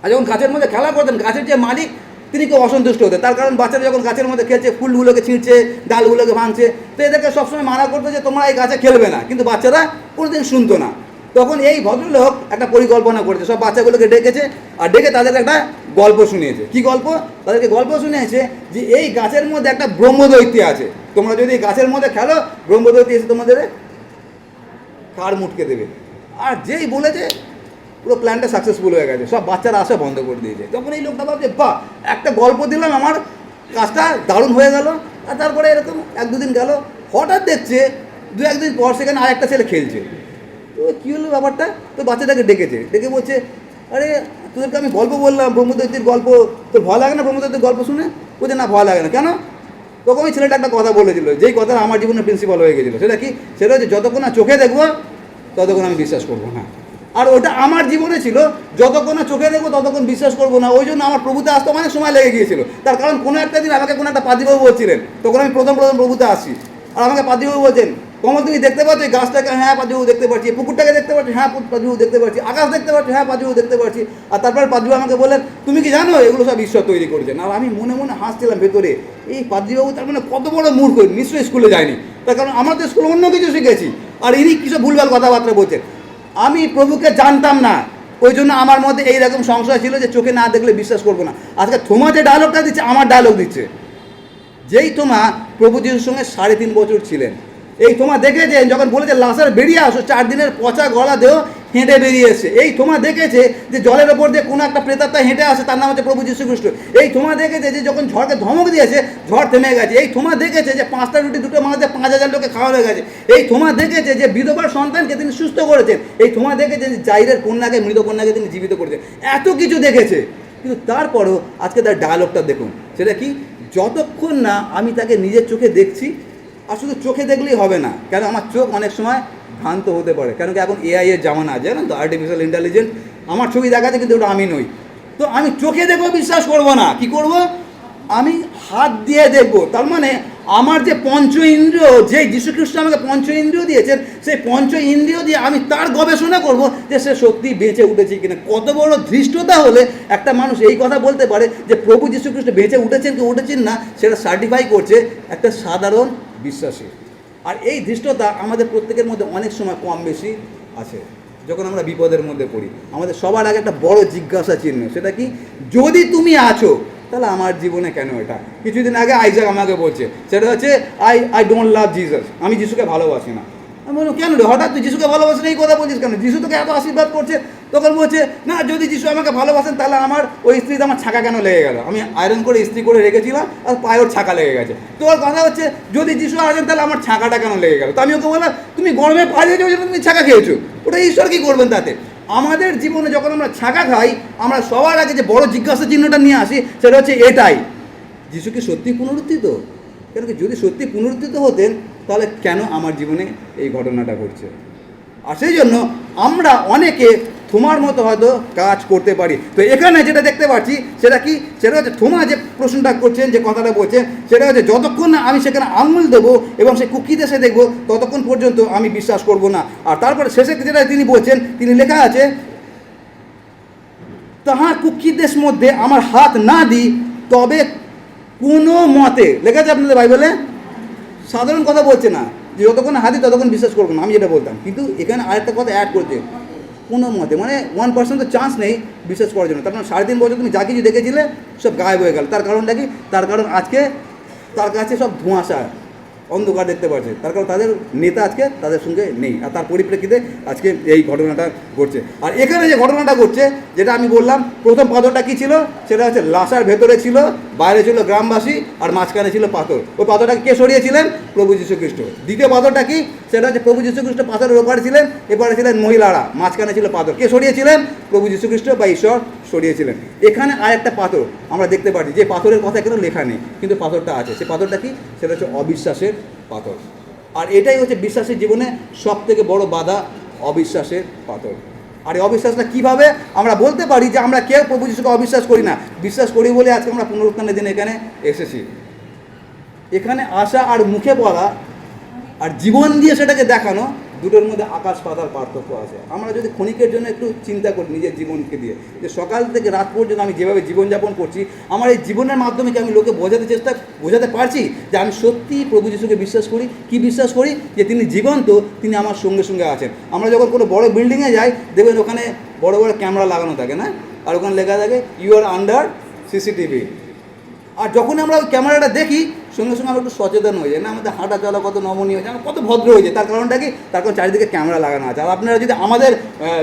আর যখন গাছের মধ্যে খেলা করতেন, গাছের যে মালিক তিনি খুব অসন্তুষ্ট হতেন। তার কারণ বাচ্চারা যখন গাছের মধ্যে খেলছে, ফুলগুলোকে ছিঁড়ছে, ডালগুলোকে ভাঙছে, তো এদেরকে সবসময় মানা করতো যে তোমরা এই গাছে খেলবে না, কিন্তু বাচ্চারা কোনোদিন শুনতো না। তখন এই ভদ্রলোক একটা পরিকল্পনা করেছে, সব বাচ্চাগুলোকে ডেকেছে, আর ডেকে তাদেরকে একটা গল্প শুনিয়েছে। কি গল্প? তাদেরকে গল্প শুনিয়েছে যে এই গাছের মধ্যে একটা ব্রহ্মদৈত্য আছে, তোমরা যদি এই গাছের মধ্যে খেলো, ব্রহ্মদৈত্য এসে তোমাদের কার মুটকে দেবে। আর যেই বলেছে, পুরো প্ল্যানটা সাকসেসফুল হয়ে গেছে, সব বাচ্চারা আসা বন্ধ করে দিয়েছে। তখন এই লোকটা ভাবছে, বাহ, একটা গল্প দিলাম, আমার কাজটা দারুণ হয়ে গেল। আর তারপরে এরকম এক দুদিন গেল, হঠাৎ দেখছে দু একদিন পর সেখানে আর একটা ছেলে খেলছে। তো কী হলো ব্যাপারটা? তো বাচ্চাটাকে ডেকেছে, ডেকে বলছে, আরে তোদেরকে আমি গল্প বললাম, ব্রহ্মদৈত্যের গল্প, তোর ভয় লাগে না ব্রহ্মদৈত্যের গল্প শুনে? বলছে না, ভয় লাগে না। কেন? তখন ওই ছেলেটা একটা কথা বলেছিল, যেই কথা আমার জীবনে প্রিন্সিপাল হয়ে গেছিলো। সেটা কি? সেটা হচ্ছে, যতক্ষণ না চোখে দেখবো ততক্ষণ আমি বিশ্বাস করবো না। আর ওটা আমার জীবনে ছিল, যতক্ষণ না চোখে দেখবো ততক্ষণ বিশ্বাস করবো না। ওই জন্য আমার প্রভুতে আসতে অনেক সময় লেগে গিয়েছিল। তার কারণ কোনো একটা দিন আমাকে কোনো একটা পাদ্রীবাবু বলছিলেন, তখন আমি প্রথম প্রভুতে আসি, আর আমাকে পাদ্রীবাবু বলছেন, কমল তুমি দেখতে পাচ্ছ এই গাছটাকে? হ্যাঁ পাদ্রীবাবু দেখতে পাচ্ছি। পুকুরটাকে দেখতে পাচ্ছি? হ্যাঁ পাদ্রীবাবু দেখতে পাচ্ছি। আকাশ দেখতে পাচ্ছি? হ্যাঁ পাদ্রীবাবু দেখতে পাচ্ছি। আর তারপর পাদ্রীবাবু আমাকে বললেন, তুমি কি জানো এগুলো সব ঈশ্বর তৈরি করেছেন? আর আমি মনে মনে হাসছিলাম ভেতরে, এই পাদ্রীবাবু তার মানে কত বড় মূর্খ, নিশ্চয়ই স্কুলে যায়নি। তার কারণ আমরা তো স্কুলে অন্য কিছু শিখেছি, আর ইনি কিছু ভুলভাল কথাবার্তা বলছেন। আমি প্রভুকে জানতাম না, ওই জন্য আমার মধ্যে এইরকম সংশয় ছিল যে চোখে না দেখলে বিশ্বাস করবো না। আজকে থোমা যে ডায়লগটা দিচ্ছে, আমার ডায়লগ দিচ্ছে। যেই থোমা প্রভু যিশুর সঙ্গে 3.5 বছর ছিলেন, এই থোমা দেখেছে যখন বলেছে লাজার বেরিয়ে আসো, 4 দিনের পচা গলা দেহ হেঁটে বেরিয়ে এসছে। এই থোমা দেখেছে যে জলের ওপর দিয়ে কোনো একটা প্রেতাত্মা হেঁটে আসে, তার নাম হচ্ছে প্রভু যীশু খ্রিস্ট। এই থোমা দেখেছে যে যখন ঝড়কে ধমক দিয়েছে, ঝড় থেমে গেছে। এই থোমা দেখেছে যে 5টা রুটি 2টো মাংসে 5,000 লোকে খাওয়া হয়ে গেছে। এই থোমা দেখেছে যে বিধবার সন্তানকে তিনি সুস্থ করেছেন। এই থোমা দেখেছে যে জাইরের কন্যাকে, মৃত কন্যাকে তিনি জীবিত করেছেন। এত কিছু দেখেছে, কিন্তু তারপরও আজকে তার ডায়লগটা দেখুন। সেটা কি? যতক্ষণ না আমি তাকে নিজের চোখে দেখছি, আর শুধু চোখে দেখলেই হবে না, কেন আমার চোখ অনেক সময় ভ্রান্ত হতে পারে, কেন কি এখন এআই এর জামানা আছে, জানেন তো, আর্টিফিশিয়াল ইন্টেলিজেন্স। আমার ছবি দেখাচ্ছে কিন্তু ওটা আমি নই। তো আমি চোখে দেখবো, বিশ্বাস করবো না। কি করব? আমি হাত দিয়ে দেখবো। তার মানে আমার যে পঞ্চ ইন্দ্রিয়, যে যীশুখ্রিস্ট আমাকে পঞ্চ ইন্দ্রিয় দিয়েছেন, সেই পঞ্চ ইন্দ্রিয় দিয়ে আমি তার গবেষণা করব যে সে সত্যি বেঁচে উঠেছে কিনা। কত বড় ধৃষ্টতা হলে একটা মানুষ এই কথা বলতে পারে যে প্রভু যীশুখ্রিস্ট বেঁচে উঠেছেন কি উঠেছেন না, সেটা সার্টিফাই করছে একটা সাধারণ বিশ্বাসী। আর এই ধৃষ্টতা আমাদের প্রত্যেকের মধ্যে অনেক সময় কম বেশি আছে। যখন আমরা বিপদের মধ্যে পড়ি, আমাদের সবার আগে একটা বড় জিজ্ঞাসা চিহ্ন, সেটা কি? যদি তুমি আছো, তাহলে আমার জীবনে কেন এটা? কিছুদিন আগে আইজাক আমাকে বলছে, সেটা হচ্ছে আই ডোন্ট লাভ জিসাস, আমি যিশুকে ভালোবাসি না। আমি বললাম, কেন রে, হঠাৎ তুই যিশুকে ভালোবাসেন এই কথা বলছিস কেন? যিশু তোকে এত আশীর্বাদ করছে। তখন বলছে, না, যদি যিশু আমাকে ভালোবাসেন তাহলে আমার ওই স্ত্রীতে আমার ছাকা কেন লেগে গেল? আমি আয়রন করে ইস্ত্রি করে রেখেছিলাম, আর পায়ে ওর ছাকা লেগে গেছে। তোর কথা হচ্ছে যদি যিশু আসেন তাহলে আমার ছাকাটা কেন লেগে গেল? তো আমি ওকে বললাম, তুমি গরমে পা দিয়েছো, তুমি ছাকা খেয়েছো, ওটা ঈশ্বর কী করবেন তাতে? আমাদের জীবনে যখন আমরা ছাকা খাই, আমরা সবার আগে যে বড় জিজ্ঞাসা চিহ্নটা নিয়ে আসি, সেটা হচ্ছে এটাই, যিশু কি সত্যি পুনরুত্থিত? কেন কি যদি সত্যি পুনরুত্থিত হতেন, তাহলে কেন আমার জীবনে এই ঘটনাটা ঘটছে? আর সেই জন্য আমরা অনেকে থোমার মতো হয়তো কাজ করতে পারি। তো এখানে যেটা দেখতে পাচ্ছি সেটা কি? সেটা হচ্ছে থোমা যে প্রশ্নটা করছেন, যে কথাটা বলছেন, সেটা হচ্ছে যতক্ষণ না আমি সেখানে আঙুল দেবো এবং সে কুকিতে সে দেখবো, ততক্ষণ পর্যন্ত আমি বিশ্বাস করব না। আর তারপরে শেষে যেটা তিনি বলছেন, তিনি লেখা আছে, তাহার কুকিদের মধ্যে আমার হাত না দিই তবে কোনো মতে, লেখা আছে আপনাদের বাইবেলে, সাধারণ কথা বলছে না যে যতক্ষণ হাতি ততক্ষণ বিশ্বাস করবো না, আমি যেটা বলতাম। কিন্তু এখানে আরেকটা কথা অ্যাড করছে, কোনো মতে, মানে 1% তো চান্স নেই বিশ্বাস করার জন্য। তার কারণ 3.5 বছর তুমি যা কিছু দেখেছিলে সব গায়েব হয়ে গেল। তার কারণটা কি? তার কারণ আজকে তার কাছে সব ধোঁয়াশা, অন্ধকার দেখতে পাচ্ছে, তার কারণ তাদের নেতা আজকে তাদের সঙ্গে নেই, আর তার পরিপ্রেক্ষিতে আজকে এই ঘটনাটা ঘটছে। আর এখানে যে ঘটনাটা ঘটছে, যেটা আমি বললাম, প্রথম পাথরটা কী ছিল, সেটা হচ্ছে লাশার ভেতরে ছিল, বাইরে ছিল গ্রামবাসী, আর মাঝখানে ছিল পাথর। ওই পাথরটাকে কে সরিয়েছিলেন? প্রভু যীশু খ্রিস্ট। দ্বিতীয় পাথরটা কি, সেটা হচ্ছে প্রভু যীশু খ্রিস্ট পাথরের ওপারে ছিলেন, এপারে ছিলেন মহিলারা, মাঝখানে ছিল পাথর। কে সরিয়েছিলেন? প্রভু যীশু খ্রিস্ট বা ঈশ্বর সরিয়েছিলেন। এখানে আর একটা পাথর আমরা দেখতে পাচ্ছি, যে পাথরের কথা এখানে লেখা নেই, কিন্তু পাথরটা আছে। সে পাথরটা কি, সেটা হচ্ছে অবিশ্বাসের পাথর। আর এটাই হচ্ছে বিশ্বাসের জীবনে সব থেকে বড় বাধা, অবিশ্বাসের পাথর। আর এই অবিশ্বাসটা কীভাবে আমরা বলতে পারি যে আমরা কেউ প্রভু যীশুকে অবিশ্বাস করি না, বিশ্বাস করি বলে আজকে আমরা পুনরুত্থানের দিনে এখানে এসেছি। এখানে আসা আর মুখে বলা আর জীবন দিয়ে সেটাকে দেখানো, দুটোর মধ্যে আকাশ পাতাল পার্থক্য আছে। আমরা যদি ক্ষণিকের জন্য একটু চিন্তা করি নিজের জীবনকে দিয়ে, যে সকাল থেকে রাত পর্যন্ত আমি যেভাবে জীবনযাপন করছি, আমার এই জীবনের মাধ্যমে কি আমি লোকে বোঝাতে পারছি যে আমি সত্যি প্রভু যীশুকে বিশ্বাস করি? কি বিশ্বাস করি? যে তিনি জীবন্ত, তিনি আমার সঙ্গে সঙ্গে আছেন। আমরা যখন কোনো বড় বিল্ডিংয়ে যাই, দেখবেন ওখানে বড় বড় ক্যামেরা লাগানো থাকে না, আর ওখানে লেখা থাকে ইউ আর আন্ডার সিসিটিভি। আর যখন আমরা ওই ক্যামেরাটা দেখি, সঙ্গে সঙ্গে আমরা একটু সচেতন হয়ে যায় না, আমাদের হাঁটা চলা কত নমনীয় হয়ে যায়, কত ভদ্র হয়ে যায়। তার কারণটা কি? তার কারণ চারিদিকে ক্যামেরা লাগানো আছে। আর আপনারা যদি আমাদের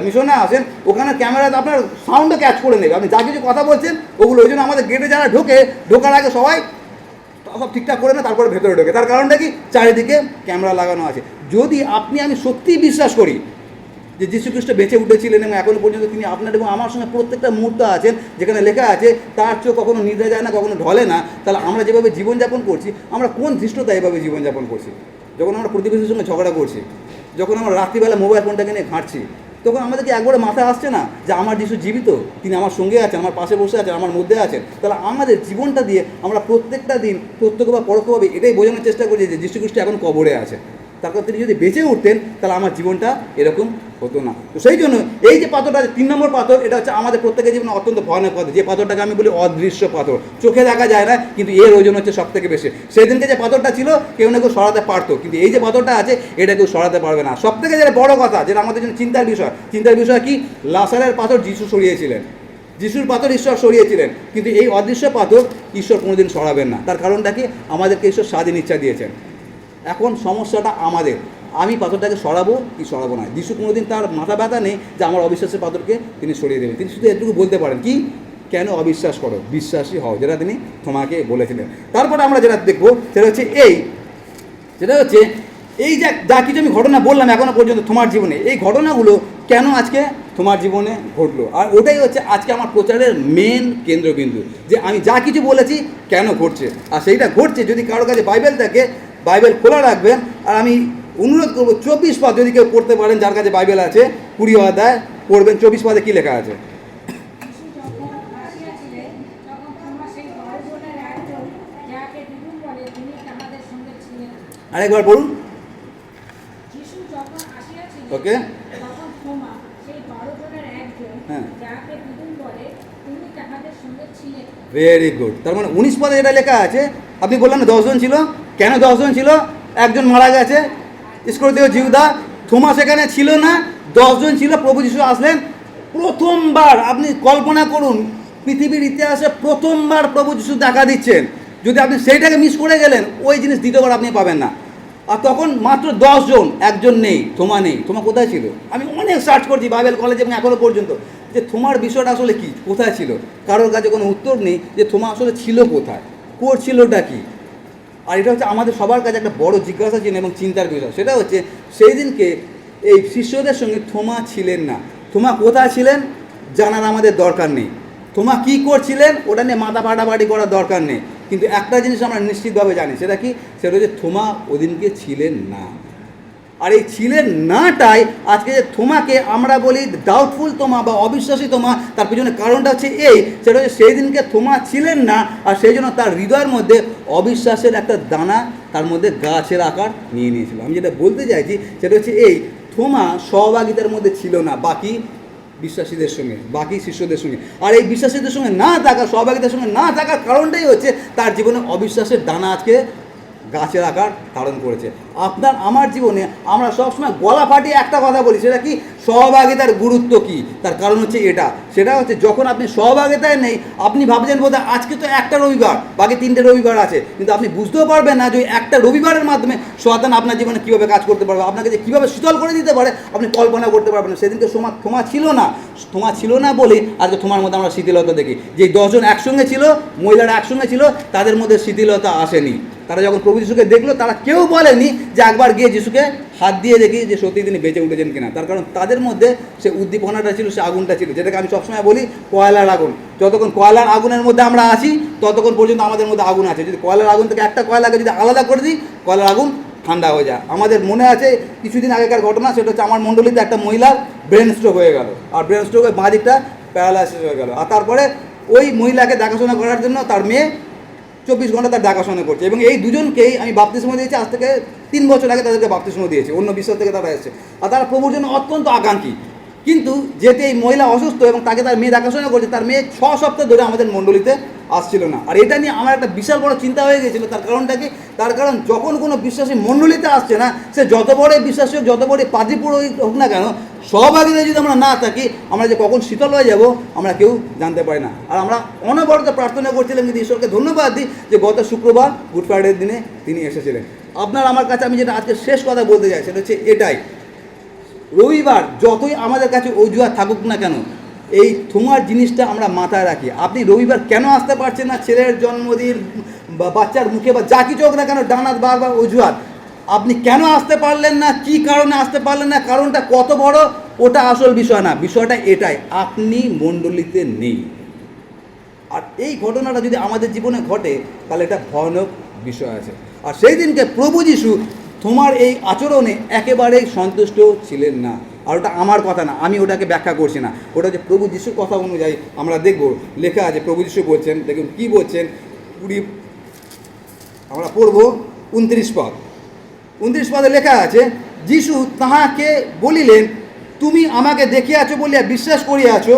মিশনে আসেন, ওখানে ক্যামেরাতে আপনার সাউন্ডও ক্যাচ করে নেবে, আপনি যা কিছু কথা বলছেন ওগুলো। ওই জন্য আমাদের গেটে যারা ঢোকার আগে সবাই সব ঠিকঠাক করে না, তারপরে ভেতরে ঢোকে। তার কারণটা কি? চারিদিকে ক্যামেরা লাগানো আছে। যদি আমি সত্যিই বিশ্বাস করি যে যীশু খ্রিস্ট বেঁচে উঠেছিলেন এবং এখনও পর্যন্ত তিনি আপনার এবং আমার সঙ্গে প্রত্যেকটা মুহূর্ত আছেন, যেখানে লেখা আছে তার চোখ কখনো নিদ্রা যায় না, কখনো ঢলে না, তাহলে আমরা যেভাবে জীবনযাপন করছি, আমরা কোন ধৃষ্টতা এভাবে জীবনযাপন করছি? যখন আমরা প্রতিবেশীর সঙ্গে ঝগড়া করছি, যখন আমরা রাত্রিবেলা মোবাইল ফোনটাকে নিয়ে ঘাঁটছি, তখন আমাদেরকে একবারে মাথায় আসছে না যে আমার যিশু জীবিত, তিনি আমার সঙ্গে আছেন, আমার পাশে বসে আছেন, আমার মধ্যে আছেন। তাহলে আমাদের জীবনটা দিয়ে আমরা প্রত্যেকটা দিন প্রত্যক্ষ বা পরোক্ষভাবে এটাই বোঝানোর চেষ্টা করি যে যীশু খ্রিস্ট এখন কবরে আছে। তারপর তিনি যদি বেঁচে উঠতেন, তাহলে আমার জীবনটা এরকম হতো না। তো সেই জন্য এই যে পাথরটা আছে, 3 নম্বর পাথর, এটা হচ্ছে আমাদের প্রত্যেকের জীবনে অত্যন্ত ভয়ানক পাথর। যে পাথরটাকে আমি বলি অদৃশ্য পাথর, চোখে দেখা যায় না, কিন্তু এর ওজন হচ্ছে সব থেকে বেশি। সেই দিনকে যে পাথরটা ছিল, কেউ না কেউ সরাতে পারতো, কিন্তু এই যে পাথরটা আছে, এটা কেউ সরাতে পারবে না। সব থেকে যেটা বড় কথা, যেটা আমাদের জন্য চিন্তার বিষয় কি, লাসারের পাথর যিশু সরিয়েছিলেন, যিশুর পাথর ঈশ্বর সরিয়েছিলেন, কিন্তু এই অদৃশ্য পাথর ঈশ্বর কোনোদিন সরাবেন না। তার কারণটা কি? আমাদেরকে ঈশ্বর স্বাধীন ইচ্ছা দিয়েছেন। এখন সমস্যাটা আমাদের, আমি পাথরটাকে সরাবো কি সরাবো না। যিশু কোনোদিন তার মাথা ব্যথা নেই যে আমার অবিশ্বাসের পাথরকে তিনি সরিয়ে দেবেন। তিনি শুধু এটুকু বলতে পারেন কি, কেন অবিশ্বাস করো, বিশ্বাসী হও, যেটা তিনি তোমাকে বলেছিলেন। তারপরে আমরা যেটা দেখবো সেটা হচ্ছে এই যে যা কিছু আমি ঘটনা বললাম এখনো পর্যন্ত তোমার জীবনে, এই ঘটনাগুলো কেন আজকে তোমার জীবনে ঘটলো। আর ওটাই হচ্ছে আজকে আমার প্রচারের মেন কেন্দ্রবিন্দু, যে আমি যা কিছু বলেছি কেন ঘটছে। আর সেইটা ঘটছে, যদি কারোর কাছে বাইবেল থাকে, বাইবেল খোলা রাখবেন। আর আমি অনুরোধ করবো 24 পাদ যদি কেউ পড়তে পারেন, যার কাছে বাইবেল আছে, 20 অধ্যায় পড়বেন। 24 পাদে কী লেখা আছে? আরেকবার পড়ুন। ওকে, হ্যাঁ, ভেরি গুড। তার মানে 19 পদে যেটা লেখা আছে, আপনি বললেন 10 জন ছিল, কেন 10 জন ছিল? একজন মারা গেছে, ইস্করিওতীয় জিউদা, থোমা সেখানে ছিল না, 10 জন ছিল। প্রভু যীশু আসলেন প্রথমবার। আপনি কল্পনা করুন, পৃথিবীর ইতিহাসে প্রথমবার প্রভু যীশু দেখা দিচ্ছেন। যদি আপনি সেইটাকে মিস করে গেলেন, ওই জিনিস দ্বিতীয়বার আপনি পাবেন না। আর তখন মাত্র 10 জন, একজন নেই, থোমা নেই। থোমা কোথায় ছিল? আমি অনেক সার্চ করছি বাইবেল কলেজে এবং এখনও পর্যন্ত, যে থোমার বিষয়টা আসলে কি, কোথায় ছিল। কারোর কাছে কোনো উত্তর নেই যে থোমা আসলে ছিল কোথায়, করছিলটা কি। আর এটা হচ্ছে আমাদের সবার কাছে একটা বড় জিজ্ঞাসা চিহ্ন এবং চিন্তার বিষয়। সেটা হচ্ছে সেই দিনকে এই শিষ্যদের সঙ্গে থোমা ছিলেন না। থোমা কোথায় ছিলেন জানার আমাদের দরকার নেই, থোমা কী করছিলেন ওটা নিয়ে মাথা ফাটাফাটি করার দরকার নেই। কিন্তু একটা জিনিস আমরা নিশ্চিতভাবে জানি, সেটা কি, সেটা হচ্ছে থোমা ওদিনকে ছিলেন না। আর এই ছিলেন নাটাই আজকে যে থোমাকে আমরা বলি ডাউটফুল থোমা বা অবিশ্বাসী থোমা, তার পিছনে কারণটা হচ্ছে সেটা হচ্ছে সেই দিনকে থোমা ছিলেন না, আর সেই জন্য তার হৃদয়ের মধ্যে অবিশ্বাসের একটা দানা তার মধ্যে গাছের আকার নিয়ে নিয়েছিল। আমি যেটা বলতে চাইছি সেটা হচ্ছে থোমা সহভাগিতার মধ্যে ছিল না বাকি বিশ্বাসীদের সঙ্গে, বাকি শিষ্যদের সঙ্গে। আর এই বিশ্বাসীদের সঙ্গে না থাকা, সহভাগিতার সঙ্গে না থাকার কারণটাই হচ্ছে তার জীবনে অবিশ্বাসের দানা আজকে গাছের আকার ধারণ করেছে। আপনার আমার জীবনে আমরা সবসময় গলা ফাটিয়ে একটা কথা বলি, সেটা কি সহভাগিতার গুরুত্ব কী। তার কারণ হচ্ছে এটা, সেটা হচ্ছে যখন আপনি সহভাগিতায় নেই, আপনি ভাবছেন বোধহয় আজকে তো একটা রবিবার, বাকি 3টে রবিবার আছে, কিন্তু আপনি বুঝতেও পারবেন না যে ওই একটা রবিবারের মাধ্যমে শয়তান আপনার জীবনে কীভাবে কাজ করতে পারবে, আপনাকে যে কীভাবে শীতল করে দিতে পারে আপনি কল্পনা করতে পারবেন না। সেদিনকে থোমা ছিল না বলে আজকে তোমার মধ্যে আমরা শিথিলতা দেখি। যে 10 জন একসঙ্গে ছিল, মহিলারা একসঙ্গে ছিল, তাদের মধ্যে শিথিলতা আসেনি। তারা যখন প্রভু যিশুকে দেখলো, তারা কেউ বলেনি যে একবার গিয়ে যিশুকে হাত দিয়ে দেখি যে সত্যি তিনি বেঁচে উঠেছেন কিনা। তার কারণ তাদের মধ্যে সে উদ্দীপনাটা ছিল, সে আগুনটা ছিল, যেটাকে আমি সবসময় বলি কয়লার আগুন। যতক্ষণ কয়লার আগুনের মধ্যে আমরা আছি ততক্ষণ পর্যন্ত আমাদের মধ্যে আগুন আছে। যদি কয়লার আগুন থেকে একটা কয়লাকে যদি আলাদা করে দিই, কয়লার আগুন ঠান্ডা হয়ে যায়। আমাদের মনে আছে কিছুদিন আগেকার ঘটনা, সেটা হচ্ছে আমার মণ্ডলীতে একটা মহিলার ব্রেন স্ট্রোক হয়ে গেল, আর ব্রেন স্ট্রোকে বাঁ দিকটা প্যারালাইসিস হয়ে গেল। আর তারপরে ওই মহিলাকে দেখাশোনা করার জন্য তার মেয়ে 24 ঘন্টা তার দেখাশোনা করছে। এবং এই দুজনকেই আমি বাপ্তিস্ম দিয়েছি, আজ থেকে 3 বছর আগে তাদেরকে বাপ্তিস্ম দিয়েছি, অন্য বিশ্বাস থেকে তারা এসেছে। আর তারা প্রভুর জন্য অত্যন্ত আকাঙ্ক্ষী। কিন্তু যেহেতু এই মহিলা অসুস্থ এবং তাকে তার মেয়ে দেখাশোনা করছে, তার মেয়ে 6 সপ্তাহ ধরে আমাদের মণ্ডলীতে আসছিল না। আর এটা নিয়ে আমার একটা বিশাল বড় চিন্তা হয়ে গেছিলো। তার কারণটা কি? তার কারণ যখন কোনো বিশ্বাসী মণ্ডলীতে আসছে না, সে যত বড় বিশ্বাসী হোক, যত বড় পাদ্রী পুরোহিত হোক না কেন, সহভাগীতে যদি আমরা না থাকি, আমরা যে কখন শীতল হয়ে যাব আমরা কেউ জানতে পারি না। আর আমরা অনবরত প্রার্থনা করছিলাম, কিন্তু ঈশ্বরকে ধন্যবাদ দিই যে গত শুক্রবার গুড ফ্রাইডের দিনে তিনি এসেছিলেন। আপনার আমার কাছে আমি যেটা আজকে শেষ কথা বলতে চাই, সেটা হচ্ছে এটাই, রবিবার যতই আমাদের কাছে অজুহাত থাকুক না কেন, এই থোমার জিনিসটা আমরা মাথায় রাখি। আপনি রবিবার কেন আসতে পারছেন না, ছেলের জন্মদিন বা বাচ্চার মুখে বা যা কিছু হোক না কেন, ডানাত বারবার অজুহাত, আপনি কেন আসতে পারলেন না, কী কারণে আসতে পারলেন না, কারণটা কত বড়, ওটা আসল বিষয় না। বিষয়টা এটাই, আপনি মণ্ডলীতে নেই। আর এই ঘটনাটা যদি আমাদের জীবনে ঘটে, তাহলে এটা ভয়ানক বিষয় আছে। আর সেই দিনকে প্রভু যিশু তোমার এই আচরণে একেবারেই সন্তুষ্ট ছিলেন না। আর ওটা আমার কথা না, আমি ওটাকে ব্যাখ্যা করছি না, ওটা যে প্রভু যিশুর কথা অনুযায়ী আমরা দেখব। লেখা আছে, প্রভু যিশু বলছেন, দেখুন কী বলছেন, আমরা পড়ব 29 পদ। 29 পদে লেখা আছে, যিশু তাহাকে বলিলেন, তুমি আমাকে দেখিয়াছ বলিয়া বিশ্বাস করিয়াছ,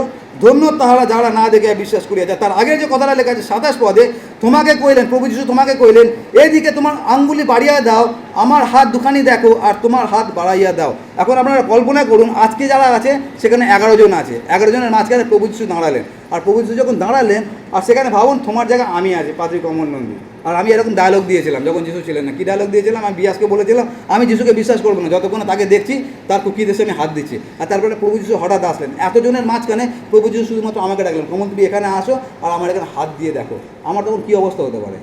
ধন্য তাহারা যারা না দেখিয়া বিশ্বাস করিয়াছে। তার আগে যে কথাটা লেখা আছে 27 পদে, তোমাকে কইলেন, প্রভু যিশু তোমাকে কইলেন, এদিকে তোমার আঙ্গুলি বাড়িয়া দাও, আমার হাত দুখানি দেখো, আর তোমার হাত বাড়াইয়া দাও। এখন আপনারা কল্পনা করুন, আজকে যারা আছে সেখানে 11 জন আছে, 11 জনের মাঝখানে প্রভু যিশু দাঁড়ালেন। আর প্রভু যিশু যখন দাঁড়ালেন, আর সেখানে ভাবুন তোমার জায়গায় আমি আছি, পাদ্রী কমল নন্দী। আর আমি এরকম ডায়লগ দিয়েছিলাম যখন যিশু ছিলেন না। কী ডায়লগ দিয়েছিলাম? আমি বিয়াসকে বলেছিলাম, আমি যিশুকে বিশ্বাস করবো না যতক্ষণ তাকে দেখছি তার কুকি দেশে আমি হাত দিচ্ছি। আর তারপরে প্রভু যিশু হঠাৎ আসলেন, এতজনের মাঝখানে প্রভু যিশু শুধুমাত্র আমাকে ডাকলেন, কমল তুমি এখানে আসো আর আমার এখানে হাত দিয়ে দেখো। আমার তখন কী অবস্থা হতে পারে?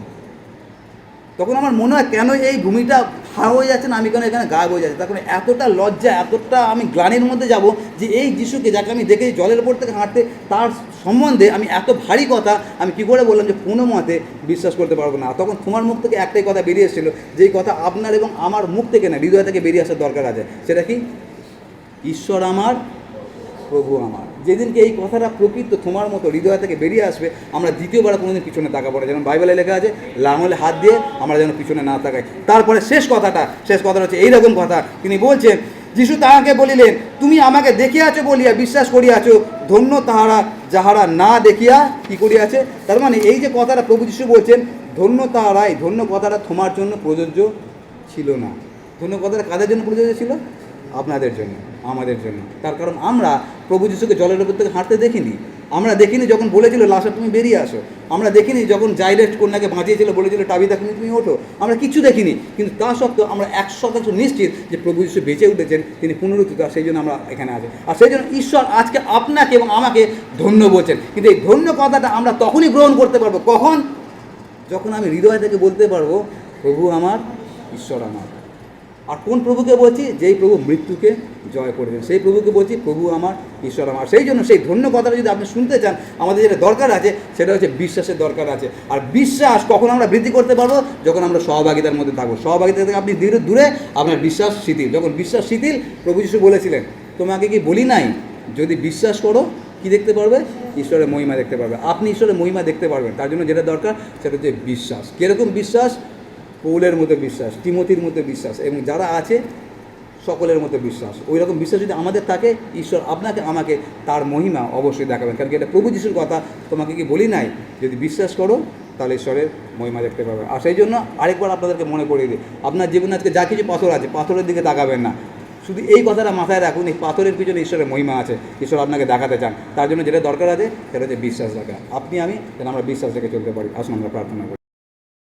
তখন আমার মনে হয় কেন এই ভূমিটা হার হয়ে যাচ্ছে না, আমি কেন এখানে গায়েব হয়ে যাচ্ছে। তার কারণে এতটা লজ্জা, এতটা আমি গ্লানির মধ্যে যাব যে এই যিশুকে, যাকে আমি দেখেছি জলের উপর থেকে হাঁটতে, তার সম্বন্ধে আমি এত ভারী কথা আমি কী করে বললাম যে কোনো মতে বিশ্বাস করতে পারবো না। তখন তোমার মুখ থেকে একটাই কথা বেরিয়ে এসেছিলো, যেই কথা আপনার এবং আমার মুখ থেকে না, হৃদয় থেকে বেরিয়ে আসার দরকার আছে। সেটা কি? ঈশ্বর আমার, প্রভু আমার। যেদিনকে এই কথাটা প্রকৃত তোমার মতো হৃদয় থেকে বেরিয়ে আসবে, আমরা দ্বিতীয়বার কোনোদিন পিছনে তাকাবো না। যেমন বাইবেলে লেখা আছে, লাঙলে হাত দিয়ে আমরা যেন পিছনে না তাকাই। তারপরে শেষ কথাটা হচ্ছে এইরকম কথা, তিনি বলছেন, যিশু তাহাকে বলিলেন, তুমি আমাকে দেখিয়াছ বলিয়া বিশ্বাস করিয়াছ, ধন্য তাহারা যাহারা না দেখিয়া কী করিয়াছে। তার মানে এই যে কথাটা প্রভু যিশু বলছেন, ধন্য তাহারা, এই ধন্য কথাটা তোমার জন্য প্রযোজ্য ছিল না। ধন্য কথাটা কাদের জন্য প্রযোজ্য ছিল? আপনাদের জন্য, আমাদের জন্য। তার কারণ আমরা প্রভু যিশুকে জলের উপর থেকে হাঁটতে দেখিনি। আমরা দেখিনি যখন বলেছিল লাসা তুমি বেরিয়ে আসো। আমরা দেখিনি যখন জাইরেট কন্যাকে বাঁচিয়েছিল, বলেছিল টাবিতা তুমি ওঠো। আমরা কিছু দেখিনি, কিন্তু তা সত্ত্বেও আমরা 100% নিশ্চিত যে প্রভু যিশু বেঁচে উঠেছেন, তিনি পুনরুত্থিত। আর সেই জন্য আমরা এখানে আছি। আর সেই জন্য ঈশ্বর আজকে আপনাকে এবং আমাকে ধন্য বলছেন। কিন্তু এই ধন্য কথাটা আমরা তখনই গ্রহণ করতে পারবো, কখন? যখন আমি হৃদয় থেকে বলতে পারবো, প্রভু আমার, ঈশ্বর আমার। আর কোন প্রভুকে বলছি? যেই প্রভু মৃত্যুকে জয় করেছেন, সেই প্রভুকে বলছি, প্রভু আমার, ঈশ্বর আমার। সেই জন্য সেই ধন্য কথাটা যদি আপনি শুনতে চান, আমাদের যেটা দরকার আছে সেটা হচ্ছে বিশ্বাসের দরকার আছে। আর বিশ্বাস কখন আমরা বৃদ্ধি করতে পারবো? যখন আমরা সহভাগিতার মধ্যে থাকবো। সহভাগিতা থেকে আপনি ধীরে দূরে, আপনার বিশ্বাস শিথিল। যখন বিশ্বাস শিথিল, প্রভু যিশু বলেছিলেন, তোমাকে কি বলি নাই, যদি বিশ্বাস করো কি দেখতে পারবে? ঈশ্বরের মহিমা দেখতে পারবে। আপনি ঈশ্বরের মহিমা দেখতে পারবেন, তার জন্য যেটা দরকার সেটা হচ্ছে বিশ্বাস। কীরকম বিশ্বাস? পৌলের মতো বিশ্বাস, তিমোথির মতো বিশ্বাস, এবং যারা আছে সকলের মতো বিশ্বাস। ওই রকম বিশ্বাস যদি আমাদের থাকে, ঈশ্বর আপনাকে আমাকে তার মহিমা অবশ্যই দেখাবেন। কারণ কি এটা প্রভু যিশুর কথা, তোমাকে কি বলি নাই, যদি বিশ্বাস করো তাহলে ঈশ্বরের মহিমা দেখতে পাবে। আর সেই জন্য আরেকবার আপনাদেরকে মনে করিয়ে দিই, আপনার জীবনে আজকে যা কিছু পাথর আছে, পাথরের দিকে তাকাবেন না, শুধু এই কথাটা মাথায় রাখুন, এই পাথরের পিছনে ঈশ্বরের মহিমা আছে, ঈশ্বর আপনাকে দেখাতে চান। তার জন্য যেটা দরকার আছে সেটা হচ্ছে বিশ্বাস রাখা। আপনি আমি যেন আমরা বিশ্বাস রেখে চলতে পারি। আসুন আমরা প্রার্থনা করি।